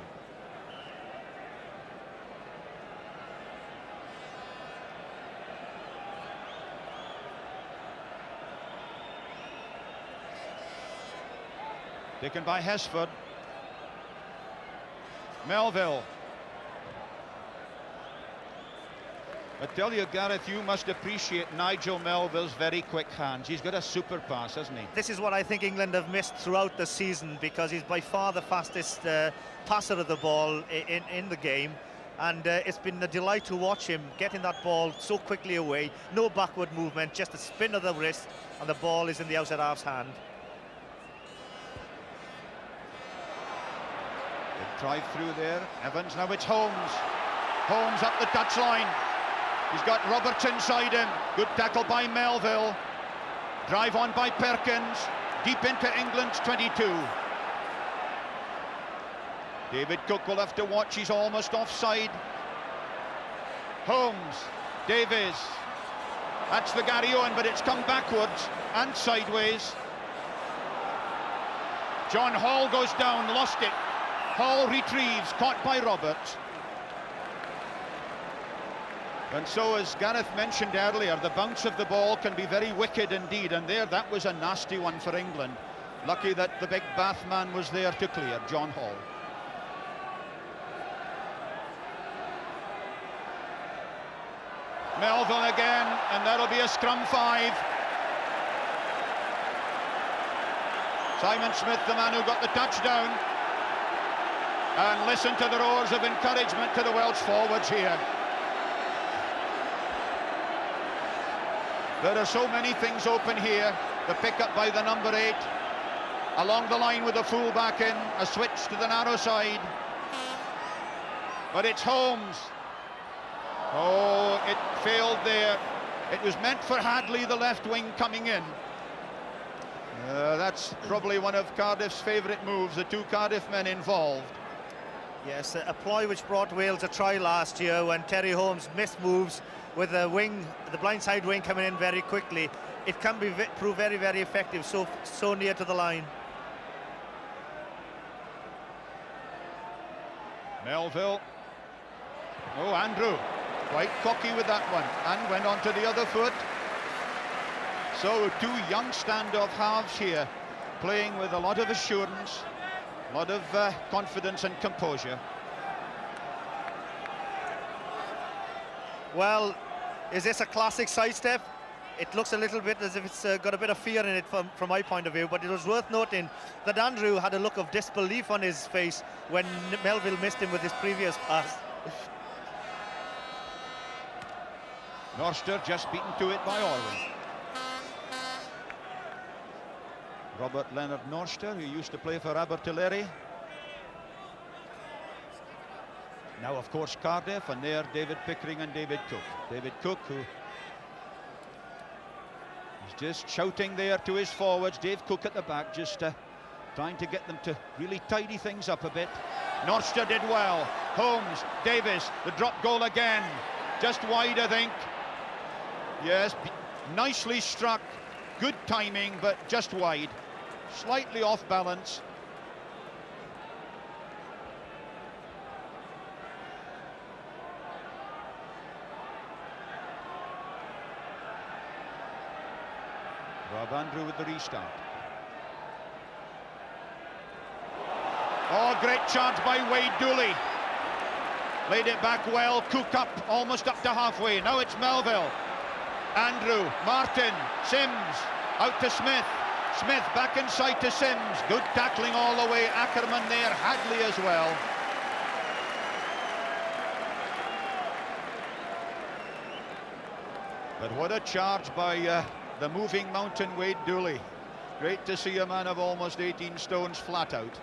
Taken by Hesford. Melville. I tell you, Gareth, you must appreciate Nigel Melville's very quick hands. He's got a super pass, hasn't he? This is what I think England have missed throughout the season, because he's by far the fastest passer of the ball in the game, and it's been a delight to watch him getting that ball so quickly away. No backward movement, just a spin of the wrist, and the ball is in the outside half's hand. Drive through there, Evans, now it's Holmes. Holmes up the touchline. He's got Roberts inside him. Good tackle by Melville. Drive on by Perkins. Deep into England's 22. David Cook will have to watch, he's almost offside. Holmes, Davies. That's the Gary Owen, but it's come backwards and sideways. John Hall goes down, lost it. Hall retrieves, caught by Roberts. And so, as Gareth mentioned earlier, the bounce of the ball can be very wicked indeed, and there, that was a nasty one for England. Lucky that the big Bath man was there to clear, John Hall. Melville again, and that'll be a scrum 5. Simon Smith, the man who got the touchdown. And listen to the roars of encouragement to the Welsh forwards here. There are so many things open here. The pick-up by the number 8. Along the line with the full-back in. A switch to the narrow side. But it's Holmes. Oh, it failed there. It was meant for Hadley, the left wing, coming in. That's probably one of Cardiff's favourite moves, the two Cardiff men involved. Yes, a ploy which brought Wales a try last year when Terry Holmes missed moves with the wing, the blindside wing coming in very quickly. It can prove very, very effective, so near to the line. Melville. Oh, Andrew, quite cocky with that one, and went on to the other foot. So two young stand-off halves here, playing with a lot of assurance. A lot of confidence and composure. Well, is this a classic sidestep? It looks a little bit as if it's got a bit of fear in it from my point of view, but it was worth noting that Andrew had a look of disbelief on his face when Melville missed him with his previous pass. Norster just beaten to it by Orwin. Robert Leonard Norster, who used to play for Abertillery. Now, of course, Cardiff, and there David Pickering and David Cook. David Cook, who is just shouting there to his forwards. Dave Cook at the back, just trying to get them to really tidy things up a bit. Norster did well. Holmes, Davies, the drop goal again. Just wide, I think. Yes, nicely struck. Good timing, but just wide. Slightly off balance. Rob Andrew with the restart. Oh, great charge by Wade Dooley. Laid it back well. Cook up, almost up to halfway. Now it's Melville. Andrew, Martin, Sims, out to Smith. Smith back inside to Sims. Good tackling all the way. Ackerman there, Hadley as well. But what a charge by the moving mountain Wade Dooley. Great to see a man of almost 18 stones flat out.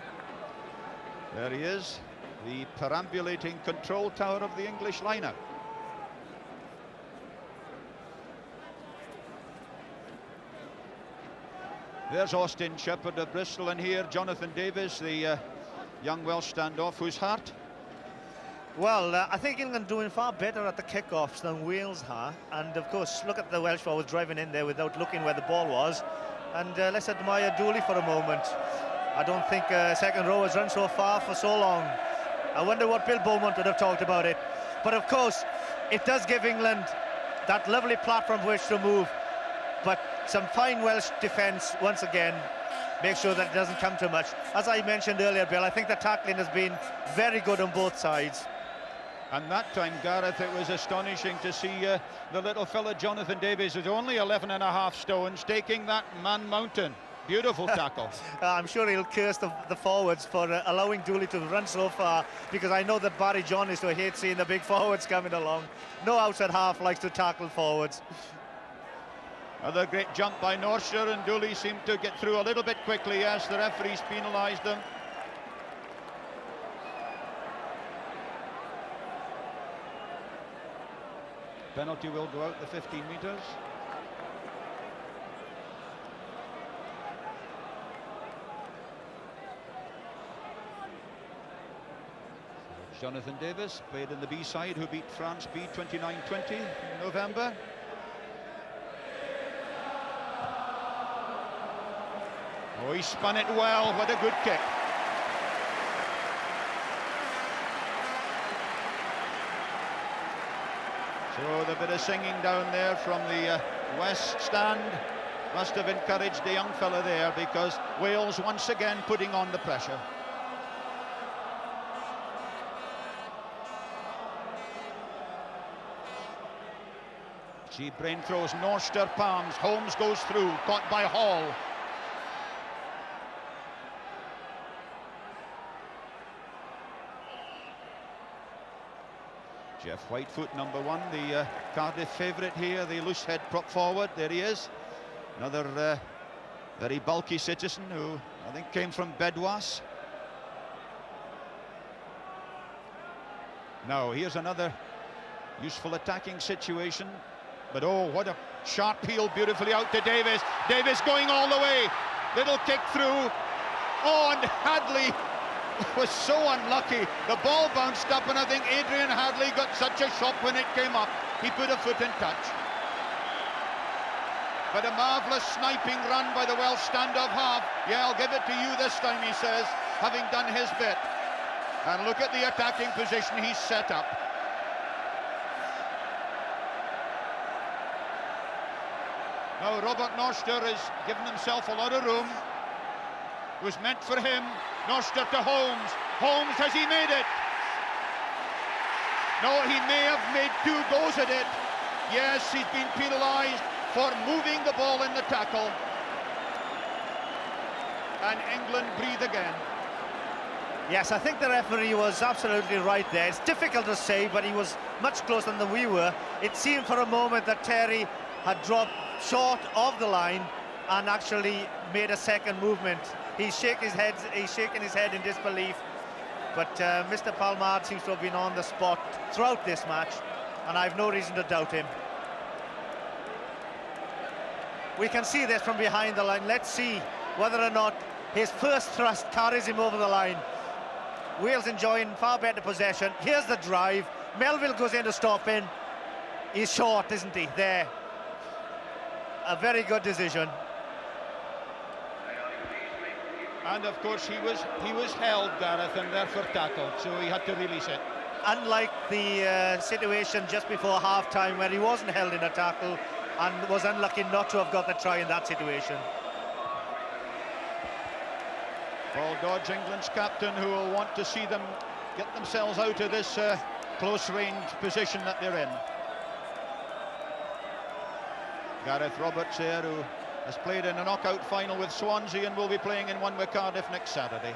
There he is, the perambulating control tower of the English liner. There's Austin Shepherd of Bristol, and here Jonathan Davies, the young Welsh standoff, whose heart Well, I think England doing far better at the kickoffs than Wales are, and of course look at the Welsh forwards driving in there without looking where the ball was. And let's admire Dooley for a moment. I don't think second row has run so far for so long. I wonder what Bill Beaumont would have talked about it. But of course it does give England that lovely platform for which to move, but some fine Welsh defence once again. Make sure that it doesn't come too much. As I mentioned earlier, Bill, I think the tackling has been very good on both sides. And that time, Gareth, it was astonishing to see the little fella Jonathan Davies, who's only 11.5 stones, taking that man mountain. Beautiful tackle. I'm sure he'll curse the forwards for allowing Dooley to run so far, because I know that Barry John is to hate seeing the big forwards coming along. No outside half likes to tackle forwards. Another great jump by Norster, and Dooley seemed to get through a little bit quickly. Yes, the referees penalised them. Penalty will go out the 15 metres. Jonathan Davies played in the B side, who beat France B 29-20 in November. Oh, he spun it well. What a good kick. So the bit of singing down there from the West stand must have encouraged the young fella there, because Wales once again putting on the pressure. See, Brain throws, Norster palms, Holmes goes through, caught by Hall. Jeff Whitefoot, number 1, the Cardiff favourite here, the loose head prop forward. There he is. Another very bulky citizen who I think came from Bedwas. Now, here's another useful attacking situation. But oh, what a sharp heel, beautifully out to Davies. Davies going all the way. Little kick through. Oh, and Hadley was so unlucky. The ball bounced up, and I think Adrian Hadley got such a shock when it came up. He put a foot in touch. But a marvellous sniping run by the Welsh stand-off half. Yeah, I'll give it to you this time, he says, having done his bit. And look at the attacking position he's set up. Now Robert Norster has given himself a lot of room. It was meant for him. Norster to Holmes. Holmes, has he made it? No, he may have made 2 goes at it. Yes, he's been penalised for moving the ball in the tackle. And England breathe again. Yes, I think the referee was absolutely right there. It's difficult to say, but he was much closer than we were. It seemed for a moment that Terry had dropped short of the line and actually made a second movement. He's shaking his head in disbelief, but Mr. Palmard seems to have been on the spot throughout this match, and I've no reason to doubt him. We can see this from behind the line. Let's see whether or not his first thrust carries him over the line. Wales enjoying far better possession. Here's the drive. Melville goes in to stop him. He's short, isn't he? There. A very good decision. And of course he was held, Gareth, and therefore tackled, so he had to release it. Unlike the situation just before half-time, where he wasn't held in a tackle and was unlucky not to have got the try in that situation. Paul Dodge, England's captain, who will want to see them get themselves out of this close-range position that they're in. Gareth Roberts here, who has played in a knockout final with Swansea and will be playing in one with Cardiff next Saturday.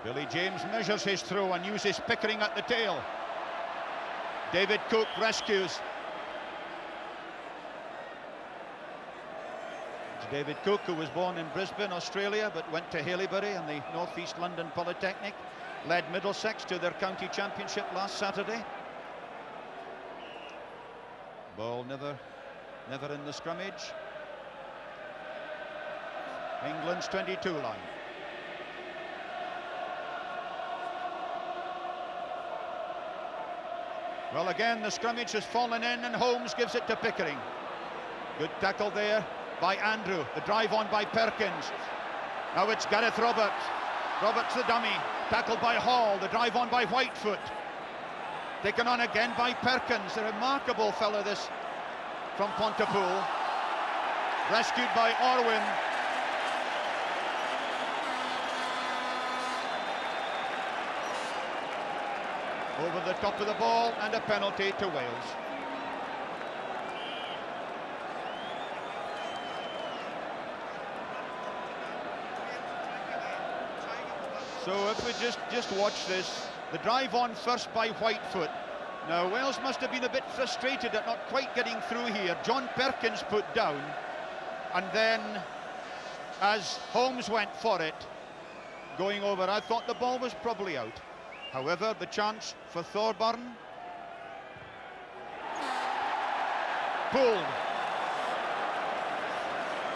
Billy James measures his throw and uses Pickering at the tail. David Cook rescues. It's David Cook, who was born in Brisbane, Australia, but went to Haileybury and the North East London Polytechnic. Led Middlesex to their county championship last Saturday. Ball never in the scrummage. England's 22 line. Well, again, the scrummage has fallen in and Holmes gives it to Pickering. Good tackle there by Andrew. The drive on by Perkins. Now it's Gareth Roberts. Roberts the dummy. Tackled by Hall. The drive on by Whitefoot. Taken on again by Perkins. A remarkable fellow, this from Pontypool. Rescued by Orwin. Over the top of the ball and a penalty to Wales. So if we just watch this, the drive on first by Whitefoot. Now Wales must have been a bit frustrated at not quite getting through here. John Perkins put down, and then as Holmes went for it, going over, I thought the ball was probably out. However, the chance for Thorburn. Pulled.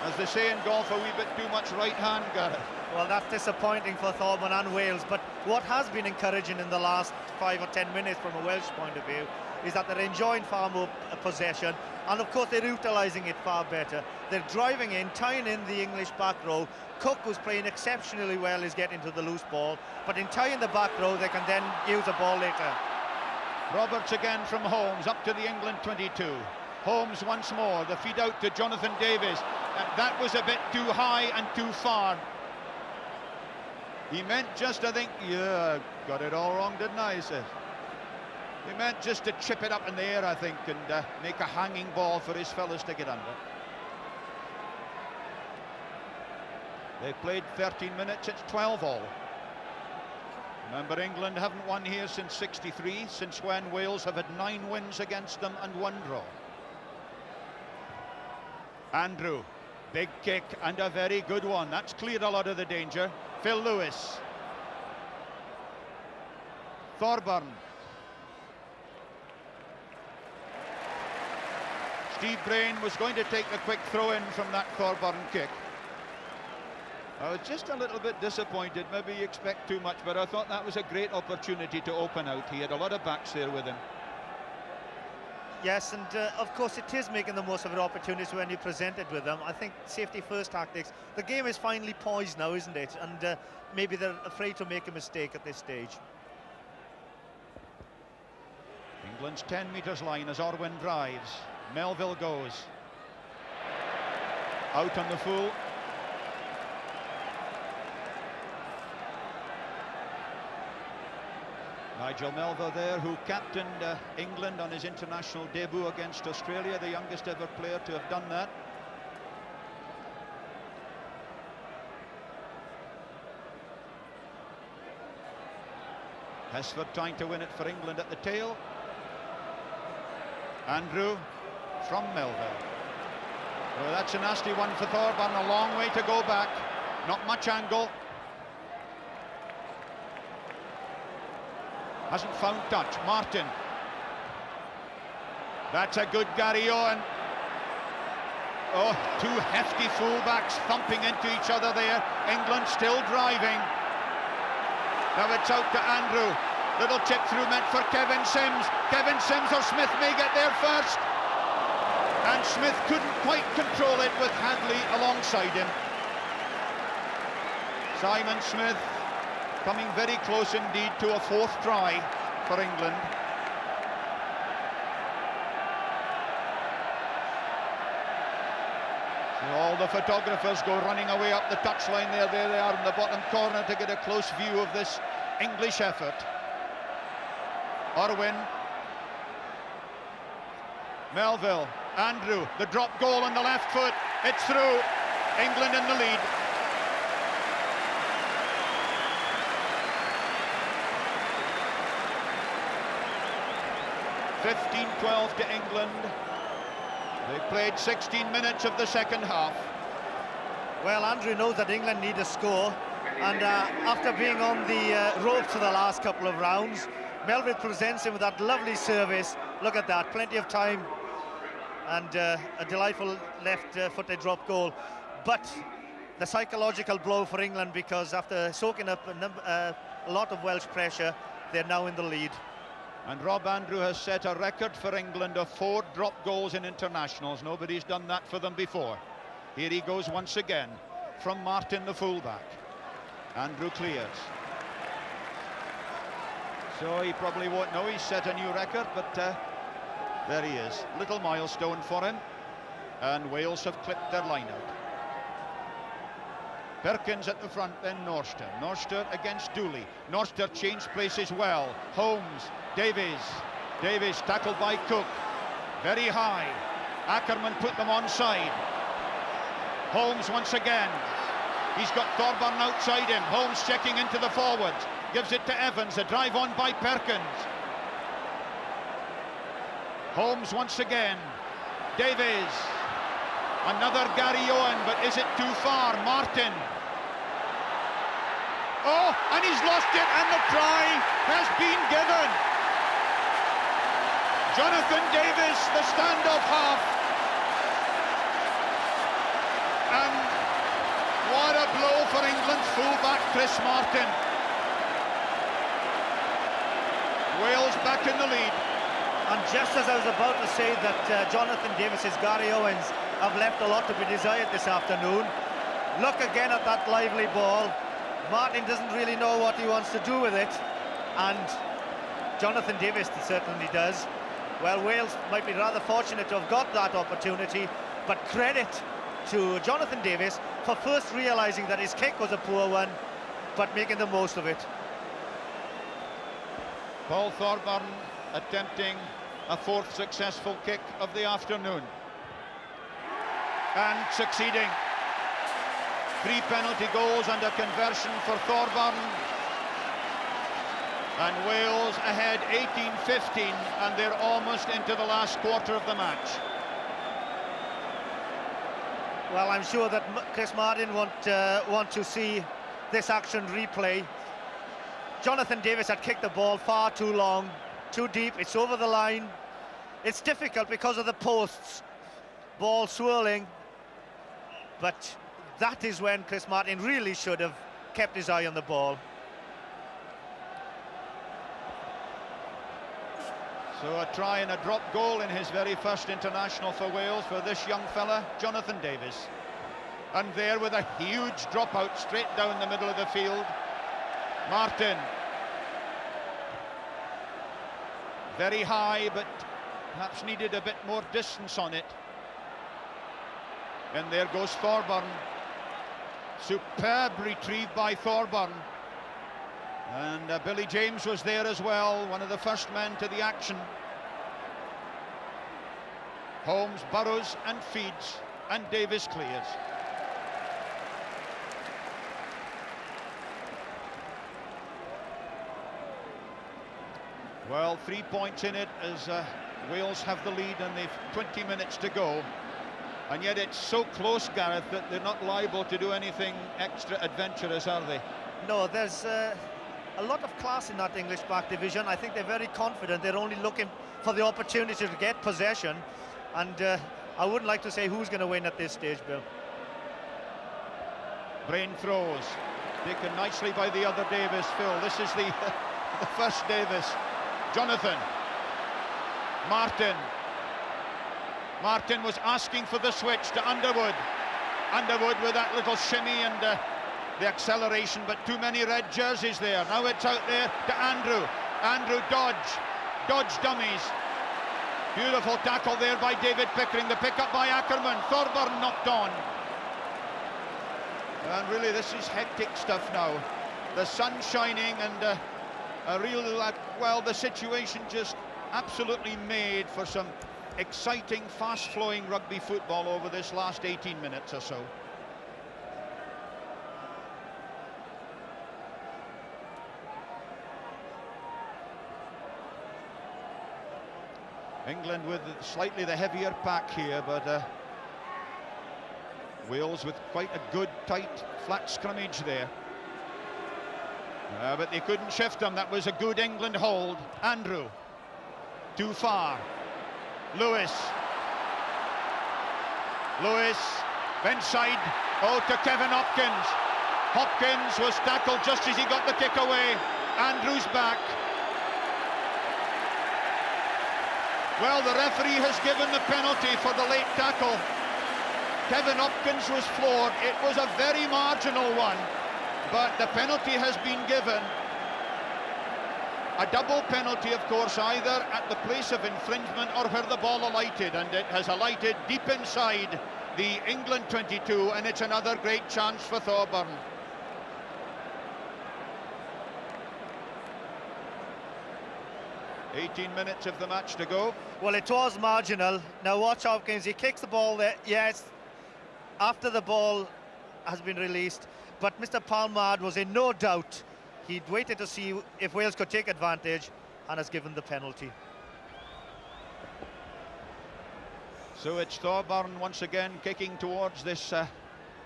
As they say in golf, a wee bit too much right hand, Gareth. Well, that's disappointing for Thorburn and Wales, but what has been encouraging in the last 5 or 10 minutes from a Welsh point of view is that they're enjoying far more possession, and of course they're utilising it far better. They're driving in, tying in the English back row. Cook was playing exceptionally well, he's getting to the loose ball, but in tying the back row they can then use the ball later. Roberts again from Holmes, up to the England 22. Holmes once more, the feed out to Jonathan Davies. That was a bit too high and too far. He meant just, I think, yeah, got it all wrong, didn't I, he says. He meant just to chip it up in the air, I think, and make a hanging ball for his fellas to get under. They played 13 minutes, it's 12 all. Remember, England haven't won here since '63, since when Wales have had 9 wins against them and 1 draw. Andrew, big kick and a very good one. That's cleared a lot of the danger. Phil Lewis. Thorburn. Steve Brain was going to take a quick throw in from that Thorburn kick. I was just a little bit disappointed. Maybe you expect too much, but I thought that was a great opportunity to open out. He had a lot of backs there with him. Yes, and of course it is making the most of an opportunity when you present it with them. I think safety first tactics. The game is finally poised now, isn't it? And maybe they're afraid to make a mistake at this stage. England's 10 metres line as Orwin drives. Melville goes. Out on the full. Nigel Melville there, who captained England on his international debut against Australia, the youngest ever player to have done that. Hesford trying to win it for England at the tail. Andrew from Melville. Oh, that's a nasty one for Thorburn, a long way to go back, not much angle. Hasn't found touch. Martin. That's a good Gary Owen. Oh, 2 hefty fullbacks thumping into each other there. England still driving. Now it's out to Andrew. Little chip through meant for Kevin Sims. Kevin Sims or Smith may get there first. And Smith couldn't quite control it with Hadley alongside him. Simon Smith coming very close indeed to a 4th try for England. So all the photographers go running away up the touchline there. There they are in the bottom corner to get a close view of this English effort. Orwin. Melville. Andrew. The drop goal on the left foot. It's through. England in the lead. 15-12 to England. They played 16 minutes of the second half. Well, Andrew knows that England need a score, and after being on the ropes for the last couple of rounds, Melville presents him with that lovely service. Look at that, plenty of time, and a delightful left-footed drop goal. But the psychological blow for England, because after soaking up a lot of Welsh pressure, they're now in the lead. And Rob Andrew has set a record for England of 4 drop goals in internationals. Nobody's done that for them before. Here he goes once again from Martin, the fullback. Andrew clears. So he probably won't know he's set a new record, but there he is. Little milestone for him. And Wales have clipped their line out. Perkins at the front, then Norster. Norster against Dooley. Norster changed places well. Holmes, Davies. Davies tackled by Cook. Very high. Ackerman put them onside. Holmes once again. He's got Thorburn outside him. Holmes checking into the forwards. Gives it to Evans. A drive on by Perkins. Holmes once again. Davies. Another Gary Owen, but is it too far? Martin. Oh, and he's lost it, and the try has been given. Jonathan Davies, the standoff half. And what a blow for England's fullback, Chris Martin. Wales back in the lead. And just as I was about to say that Jonathan Davies' Gary Owens have left a lot to be desired this afternoon, look again at that lively ball. Martin doesn't really know what he wants to do with it, and Jonathan Davies certainly does. Well, Wales might be rather fortunate to have got that opportunity, but credit to Jonathan Davies for first realising that his kick was a poor one, but making the most of it. Paul Thorburn attempting a 4th successful kick of the afternoon. And succeeding. 3 penalty goals and a conversion for Thorburn. And Wales ahead 18-15, and they're almost into the last quarter of the match. Well, I'm sure that Chris Martin want to see this action replay. Jonathan Davies had kicked the ball far too long, too deep. It's over the line. It's difficult because of the posts. Ball swirling. But that is when Chris Martin really should have kept his eye on the ball. So a try and a drop goal in his very first international for Wales for this young fella, Jonathan Davies. And there with a huge dropout straight down the middle of the field, Martin. Very high, but perhaps needed a bit more distance on it. And there goes Thorburn. Superb retrieve by Thorburn. And Billy James was there as well, one of the first men to the action. Holmes burrows and feeds, and Davies clears. Well, 3 points in it as Wales have the lead, and they've 20 minutes to go. And yet it's so close, Gareth, that they're not liable to do anything extra adventurous, are they? No, there's a lot of class in that English back division. I think they're very confident. They're only looking for the opportunity to get possession. And I wouldn't like to say who's going to win at this stage, Bill. Brain throws. Taken nicely by the other Davies, Phil. This is the, the first Davies. Jonathan. Martin. Martin was asking for the switch to Underwood. Underwood with that little shimmy and the acceleration, but too many red jerseys there. Now it's out there to Andrew. Andrew dodge dummies. Beautiful tackle there by David Pickering. The pick up by Ackerman. Thorburn knocked on. And really this is hectic stuff now. The sun shining and a real, well, the situation just absolutely made for some exciting, fast-flowing rugby football over this last 18 minutes or so. England with slightly the heavier pack here, but Wales with quite a good, tight, flat scrummage there. But they couldn't shift them. That was a good England hold. Andrew, too far. Lewis, bench side. Oh, to Kevin Hopkins. Hopkins was tackled just as he got the kick away. Andrews back. Well, the referee has given the penalty for the late tackle. Kevin Hopkins was floored. It was a very marginal one, but the penalty has been given. A double penalty, of course, either at the place of infringement or where the ball alighted, and it has alighted deep inside the England 22, and it's another great chance for Thorburn. "18 minutes of the match to go." Well, it was marginal. Now watch Hopkins, he kicks the ball there, yes, after the ball has been released, but Mr. Palmard was in no doubt. He'd waited to see if Wales could take advantage and has given the penalty. So it's Thorburn once again kicking towards this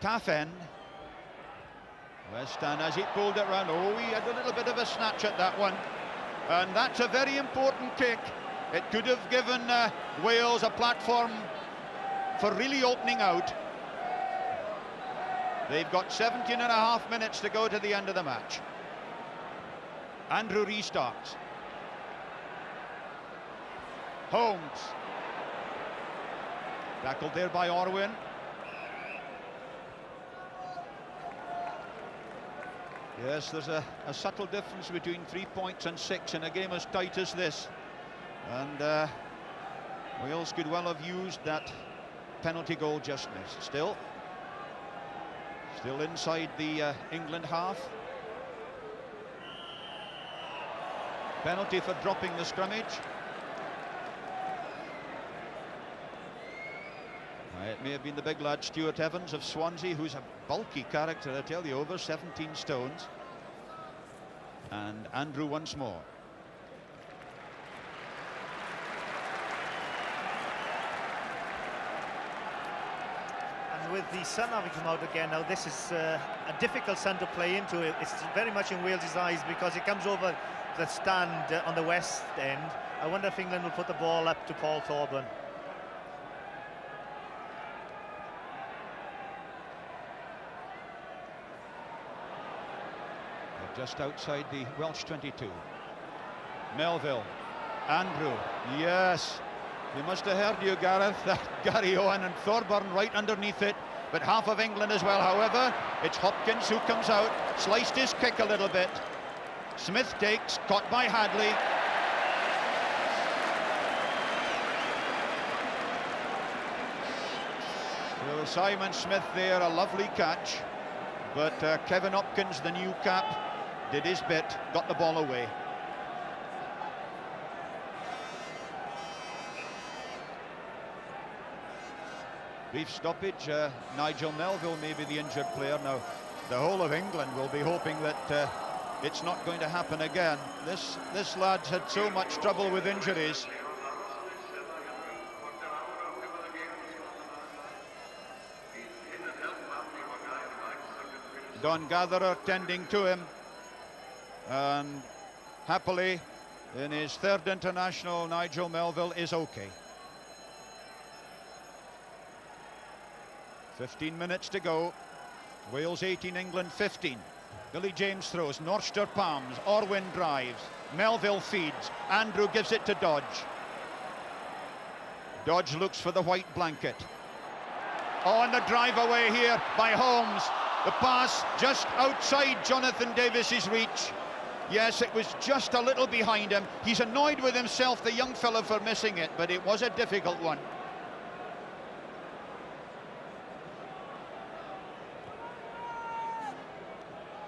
calf end. Weston, as he pulled it round, oh, he had a little bit of a snatch at that one. And that's a very important kick. It could have given Wales a platform for really opening out. They've got 17.5 minutes to go to the end of the match. Andrew restarts. Holmes. Tackled there by Orwin. Yes, there's a subtle difference between 3 points and 6 in a game as tight as this. And Wales could well have used that penalty goal just missed. Still inside the England half. Penalty for dropping the scrummage. It may have been the big lad Stuart Evans of Swansea, who's a bulky character, I tell you, over 17 stones. And Andrew once more. And with the sun having come out again now, this is a difficult sun to play into. It's very much in Wales's eyes because it comes over the stand on the west end. I wonder if England will put the ball up to Paul Thorburn. Just outside the Welsh 22. Melville. Andrew. Yes. You must have heard you, Gareth. Gary Owen and Thorburn right underneath it. But half of England as well. However, it's Hopkins who comes out. Sliced his kick a little bit. Smith takes. Caught by Hadley. So Simon Smith there, a lovely catch. But Kevin Hopkins, the new cap, did his bit, got the ball away. Brief stoppage. Nigel Melville may be the injured player. Now, the whole of England will be hoping that it's not going to happen again. This lad's had so much trouble with injuries. Don Gatherer tending to him, and happily in his third international Nigel Melville is okay. 15 minutes to go. Wales 18, England 15. Billy James throws, Norster palms, Orwin drives, Melville feeds, Andrew gives it to Dodge. Dodge looks for the white blanket. Oh, and the drive away here by Holmes. The pass just outside Jonathan Davies' reach. Yes, it was just a little behind him. He's annoyed with himself, the young fellow, for missing it, but it was a difficult one.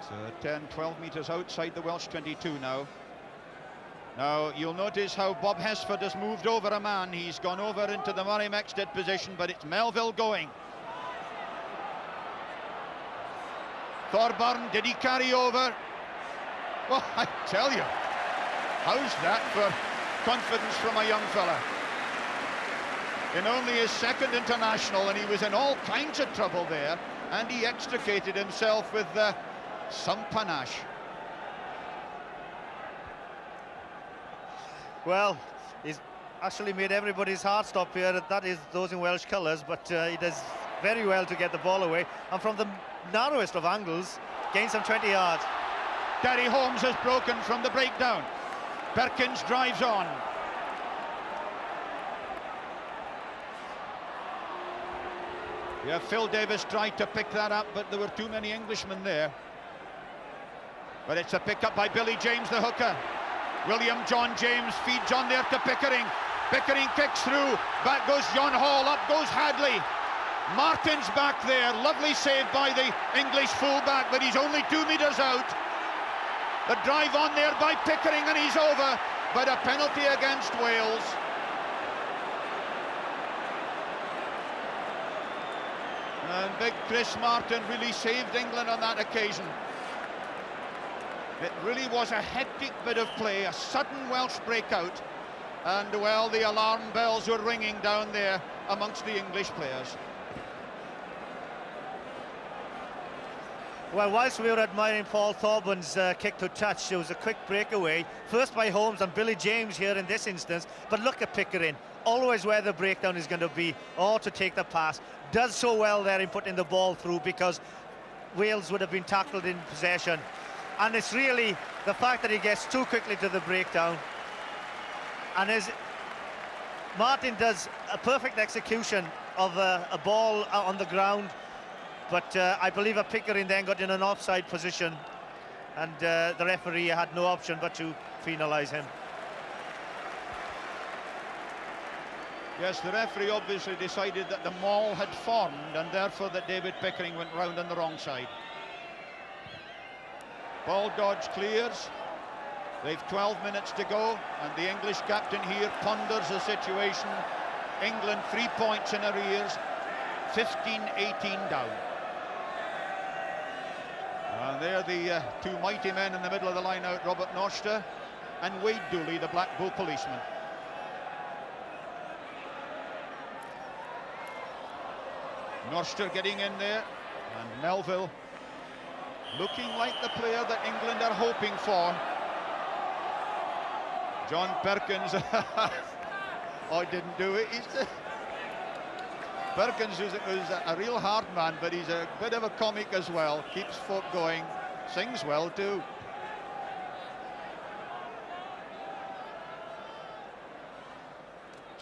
So 10, 12 metres outside the Welsh 22 now. Now, you'll notice how Bob Hesford has moved over a man. He's gone over into the Murray Mexted position, but it's Melville going. Thorburn, did he carry over? Well, I tell you, how's that for confidence from a young fella? In only his second international, and he was in all kinds of trouble there, and he extricated himself with some panache. Well, he's actually made everybody's heart stop here. That is those in Welsh colours, but he does very well to get the ball away, and from the narrowest of angles, gains some 20 yards. Terry Holmes has broken from the breakdown. Perkins drives on. Yeah, Phil Davies tried to pick that up, but there were too many Englishmen there. But it's a pick up by Billy James, the hooker. William John James feeds on there to Pickering. Pickering kicks through. Back goes John Hall. Up goes Hadley. Martin's back there. Lovely save by the English fullback, but he's only 2 metres out. The drive on there by Pickering, and he's over. But a penalty against Wales. And big Chris Martin really saved England on that occasion. It really was a hectic bit of play, a sudden Welsh breakout, and well, the alarm bells were ringing down there amongst the English players. Well, whilst we were admiring Paul Thorburn's kick to touch, it was a quick breakaway, first by Holmes and Billy James here in this instance, but look at Pickering, always where the breakdown is going to be, or to take the pass. Does so well there in putting the ball through, because Wales would have been tackled in possession. And it's really the fact that he gets too quickly to the breakdown. And as Martin does a perfect execution of a ball on the ground, but I believe a Pickering then got in an offside position, and the referee had no option but to penalise him. Yes, the referee obviously decided that the maul had formed, and therefore that David Pickering went round on the wrong side. Ball dodge clears. They've 12 minutes to go, and the English captain here ponders the situation. England 3 points in arrears, 15-18 down. And there the two mighty men in the middle of the line out, Robert Noster and Wade Dooley, the Blackpool policeman. Noster getting in there, and Melville looking like the player that England are hoping for. John Perkins, oh, didn't do it. Perkins was a real hard man, but he's a bit of a comic as well. Keeps folk going, sings well too.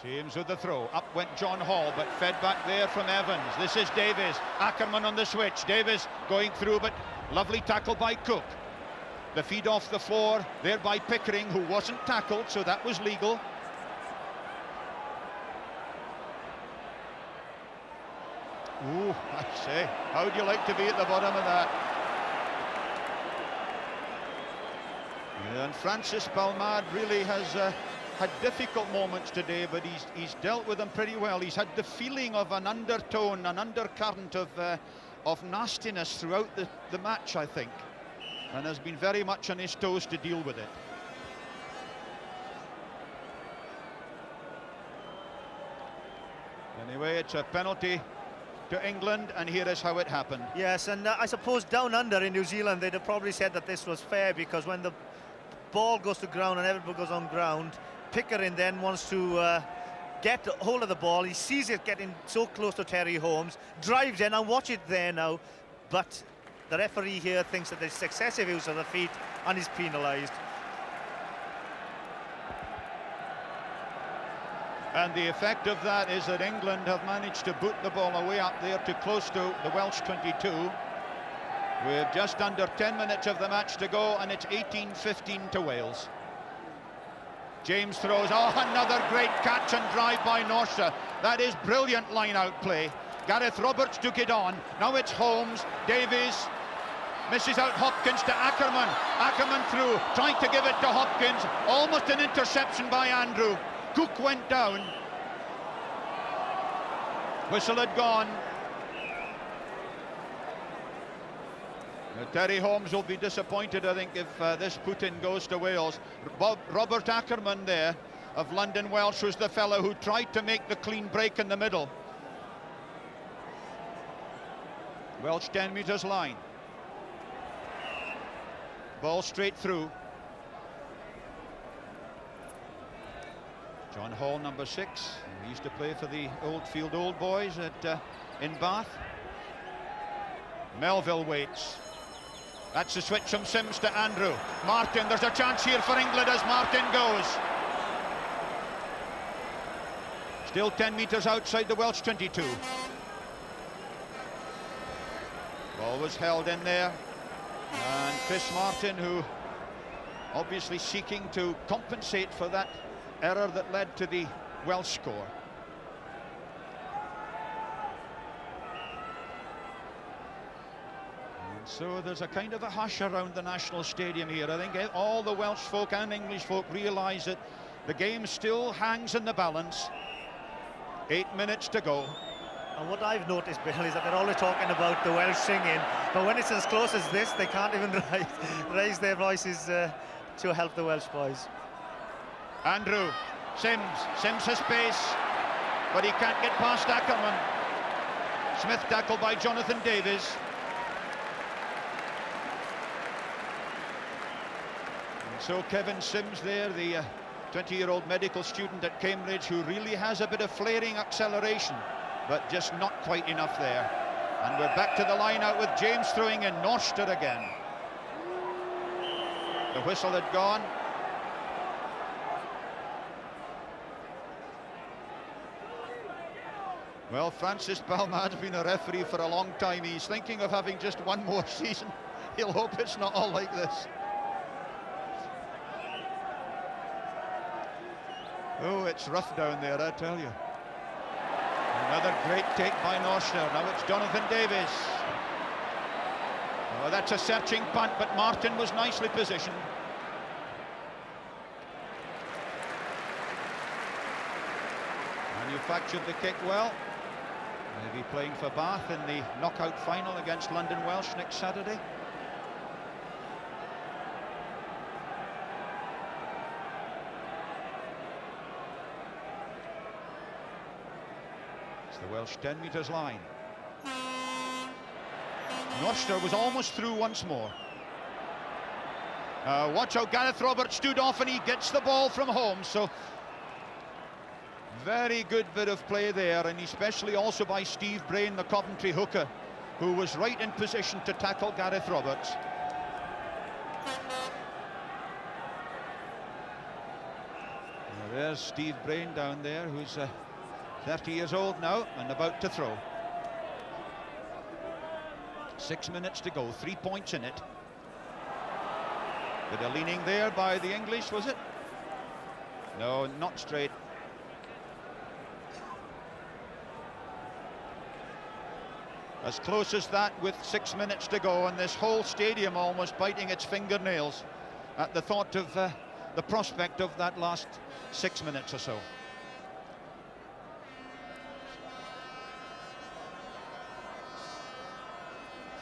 James with the throw, up went John Hall, but fed back there from Evans. This is Davies, Ackerman on the switch. Davies going through, but lovely tackle by Cook. The feed off the floor there by Pickering, who wasn't tackled, so that was legal. Ooh, I say, how would you like to be at the bottom of that? And Francis Palmade really has had difficult moments today, but he's dealt with them pretty well. He's had the feeling of an undertone, an undercurrent of nastiness throughout the match, I think, and has been very much on his toes to deal with it. Anyway, it's a penalty to England, and here is how it happened. Yes, and I suppose down under in New Zealand they'd have probably said that this was fair, because when the ball goes to ground and everybody goes on ground, Pickering then wants to get hold of the ball. He sees it getting so close to Terry Holmes, drives in, and watch it there now, but the referee here thinks that there's excessive use of the feet and is penalised. And the effect of that is that England have managed to boot the ball away up there to close to the Welsh 22. With just under 10 minutes of the match to go, and it's 18-15 to Wales. James throws, oh, another great catch and drive by Noster. That is brilliant line-out play. Gareth Roberts took it on. Now it's Holmes, Davies, misses out Hopkins to Ackerman. Ackerman through, trying to give it to Hopkins. Almost an interception by Andrew. Cook went down. Whistle had gone. Terry Holmes will be disappointed, I think, if this put-in goes to Wales. Robert Ackerman there, of London Welsh, was the fellow who tried to make the clean break in the middle. Welsh 10 metres line. Ball straight through. John Hall, number 6. He used to play for the Oldfield Old Boys at in Bath. Melville waits. That's the switch from Sims to Andrew. Martin, there's a chance here for England as Martin goes. Still 10 metres outside the Welsh 22. Ball was held in there. And Chris Martin, who obviously seeking to compensate for that error that led to the Welsh score. And so there's a kind of a hush around the National Stadium here. I think all the Welsh folk and English folk realise that the game still hangs in the balance. 8 minutes to go. And what I've noticed, Bill, is that they're always talking about the Welsh singing, but when it's as close as this, they can't even raise their voices to help the Welsh boys. Andrew, Sims has pace, but he can't get past Ackerman. Smith tackled by Jonathan Davies. And so Kevin Sims there, the 20-year-old medical student at Cambridge, who really has a bit of flaring acceleration, but just not quite enough there. And we're back to the line out with James throwing in Norster again. The whistle had gone. Well, Francis Palmad's been a referee for a long time. He's thinking of having just one more season. He'll hope it's not all like this. Oh, it's rough down there, I tell you. Another great take by Norster. Now it's Jonathan Davies. Oh, that's a searching punt, but Martin was nicely positioned. Manufactured the kick well. He'll be playing for Bath in the knockout final against London Welsh next Saturday. It's the Welsh 10 metres line. Norster was almost through once more. Watch out, Gareth Roberts stood off and he gets the ball from home, so very good bit of play there, and especially also by Steve Brain, the Coventry hooker, who was right in position to tackle Gareth Roberts. Now there's Steve Brain down there, who's 30 years old now and about to throw. 6 minutes to go, 3 points in it. Bit of leaning there by the English, was it? No, not straight. As close as that with 6 minutes to go, and this whole stadium almost biting its fingernails at the thought of the prospect of that last 6 minutes or so.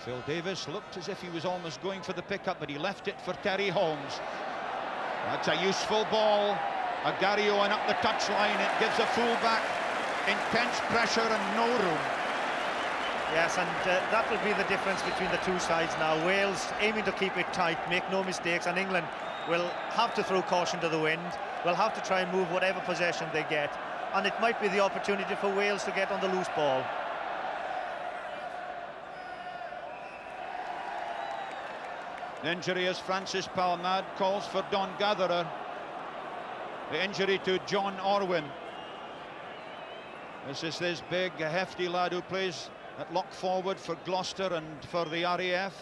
Phil Davis looked as if he was almost going for the pickup, but he left it for Terry Holmes. That's a useful ball. Agario and up the touchline. It gives a fullback intense pressure and no room. Yes, and that will be the difference between the two sides now. Wales aiming to keep it tight, make no mistakes, and England will have to throw caution to the wind. Will have to try and move whatever possession they get, and it might be the opportunity for Wales to get on the loose ball. The injury as Francis Palmad calls for Don Gatherer. The injury to John Orwin. This is this big, hefty lad who plays at lock forward for Gloucester and for the RAF.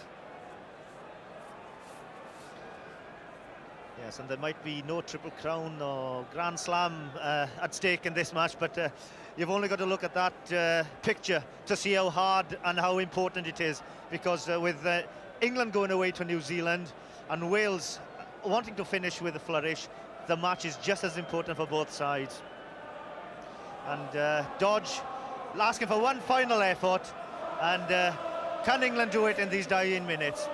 Yes, and there might be no Triple Crown or Grand Slam at stake in this match, but you've only got to look at that picture to see how hard and how important it is, because with England going away to New Zealand and Wales wanting to finish with a flourish, the match is just as important for both sides. And Dodge asking for one final effort, and can England do it in these dying minutes?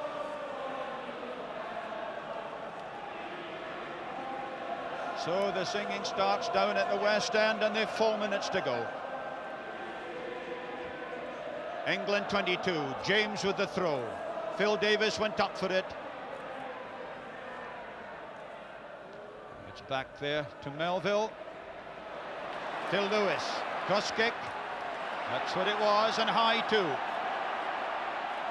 So the singing starts down at the West End, and they've 4 minutes to go. England 22, James with the throw. Phil Davis went up for it. It's back there to Melville. Phil Lewis, cross kick. That's what it was, and high too.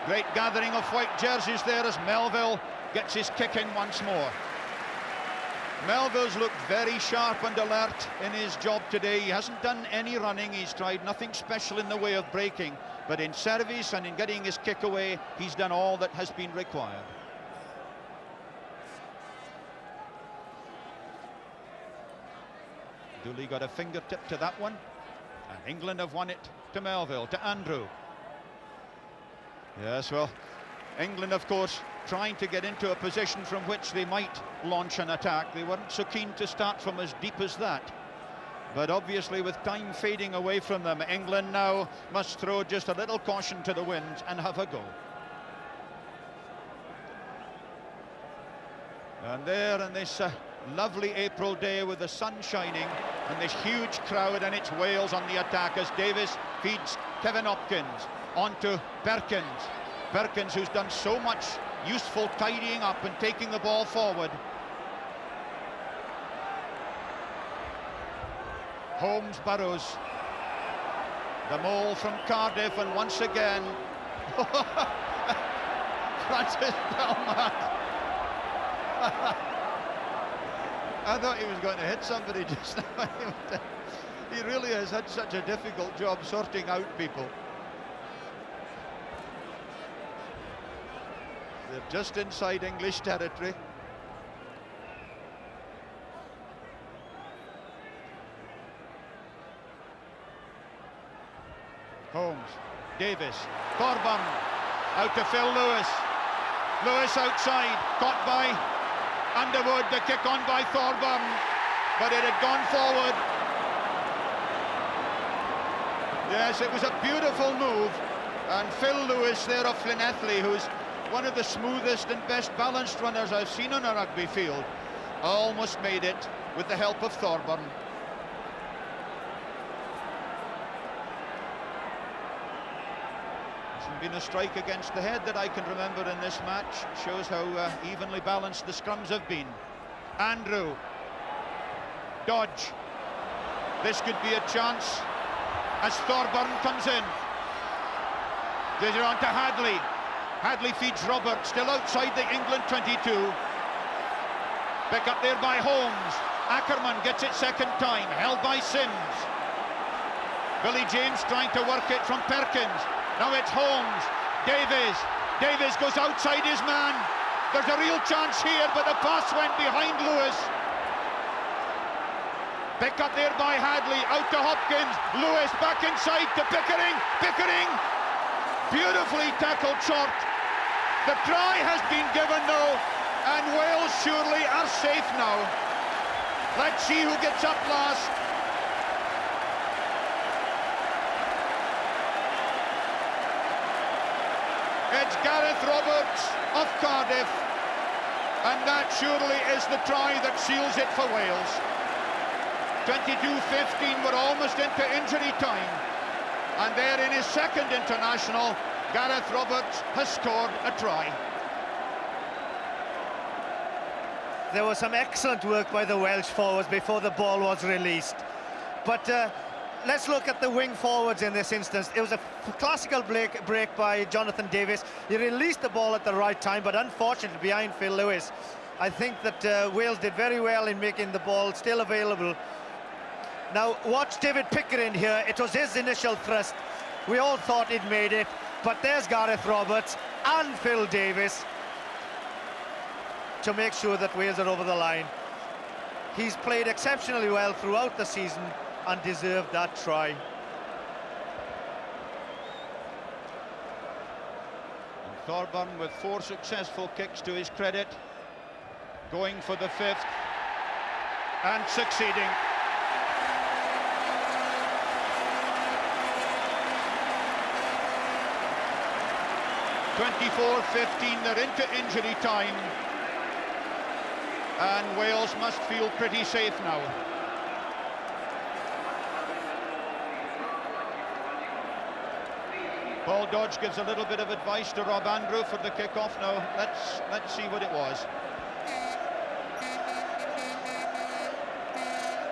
Great gathering of white jerseys there as Melville gets his kick in once more. Melville's looked very sharp and alert in his job today. He hasn't done any running, he's tried nothing special in the way of breaking, but in service and in getting his kick away, he's done all that has been required. Dooley got a fingertip to that one, and England have won it to Melville, to Andrew. Yes, well, England, of course, trying to get into a position from which they might launch an attack. They weren't so keen to start from as deep as that. But obviously, with time fading away from them, England now must throw just a little caution to the wind and have a go. And there in this lovely April day with the sun shining and this huge crowd, and it's Wales on the attack as Davies feeds Kevin Hopkins onto Perkins. Perkins, who's done so much useful tidying up and taking the ball forward. Holmes Burrows, the mole from Cardiff, and once again Francis Belknap. I thought he was going to hit somebody just now. He really has had such a difficult job sorting out people. They're just inside English territory. Holmes, Davies, Thorburn, out to Phil Lewis. Lewis outside, caught by Underwood, the kick on by Thorburn, but it had gone forward. Yes, it was a beautiful move, and Phil Lewis there of Llanelli, who's one of the smoothest and best balanced runners I've seen on a rugby field, almost made it with the help of Thorburn. Hasn't been a strike against the head that I can remember in this match. Shows how evenly balanced the scrums have been. Andrew, dodge. This could be a chance as Thorburn comes in. Gives it on to Hadley. Hadley feeds Robert, still outside the England 22. Pick up there by Holmes. Ackerman gets it second time, held by Sims. Billy James trying to work it from Perkins. Now it's Holmes. Davies. Davies goes outside his man. There's a real chance here, but the pass went behind Lewis. Pick up there by Hadley, out to Hopkins. Lewis back inside to Pickering. Pickering, beautifully tackled short. The try has been given though, and Wales surely are safe now. Let's see who gets up last. It's Gareth Roberts of Cardiff, and that surely is the try that seals it for Wales. 22-15, we're almost into injury time, and there in his second international, Gareth Roberts has scored a try. There was some excellent work by the Welsh forwards before the ball was released, but let's look at the wing forwards in this instance. It was a classical break by Jonathan Davies. He released the ball at the right time, but unfortunately behind Phil Lewis. I think that Wales did very well in making the ball still available. Now watch David Pickering here. It was his initial thrust. We all thought he'd made it, but there's Gareth Roberts and Phil Davies to make sure that Wales are over the line. He's played exceptionally well throughout the season and deserved that try. And Thorburn with 4 successful kicks to his credit, going for the 5th and succeeding. (24-15), they're into injury time, and Wales must feel pretty safe now. Paul Dodge gives a little bit of advice to Rob Andrew for the kick-off. Now let's see what it was.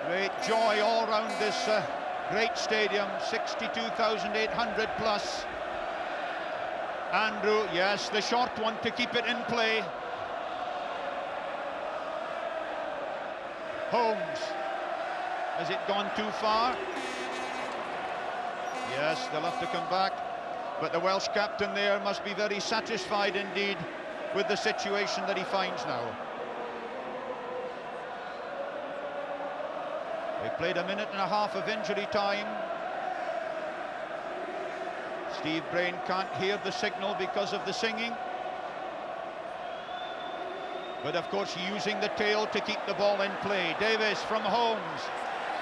Great joy all round this Great stadium, 62,800 plus. Andrew, yes, the short one to keep it in play. Holmes, has it gone too far? Yes, they'll have to come back. But the Welsh captain there must be very satisfied indeed with the situation that he finds now. They played a minute and a half of injury time. Steve Brain can't hear the signal because of the singing. But of course using the tail to keep the ball in play. Davies from Holmes.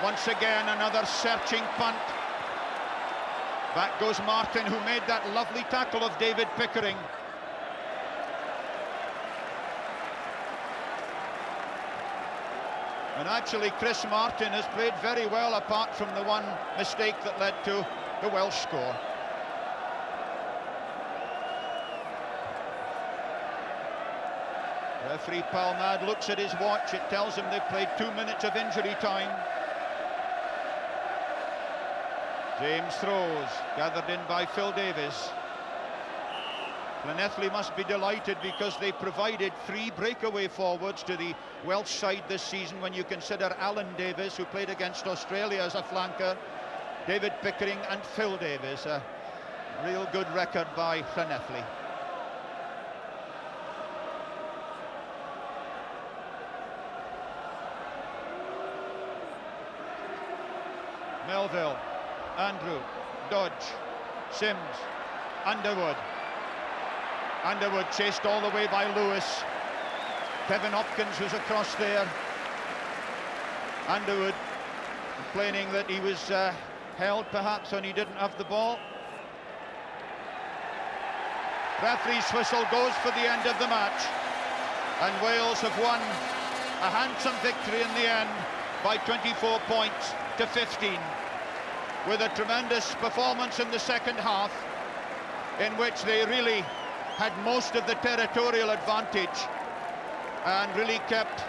Once again another searching punt. Back goes Martin, who made that lovely tackle of David Pickering. And actually Chris Martin has played very well apart from the one mistake that led to the Welsh score. Referee Palmad looks at his watch. It tells him they've played 2 minutes of injury time. James throws, gathered in by Phil Davies. Llanelli must be delighted because they provided 3 breakaway forwards to the Welsh side this season when you consider Alan Davies, who played against Australia as a flanker, David Pickering and Phil Davies. A real good record by Llanelli. Melville, Andrew, Dodge, Sims, Underwood. Underwood chased all the way by Lewis. Kevin Hopkins was across there. Underwood complaining that he was held perhaps when he didn't have the ball. Referee's whistle goes for the end of the match. And Wales have won a handsome victory in the end by 24 points to 15, with a tremendous performance in the second half in which they really had most of the territorial advantage and really kept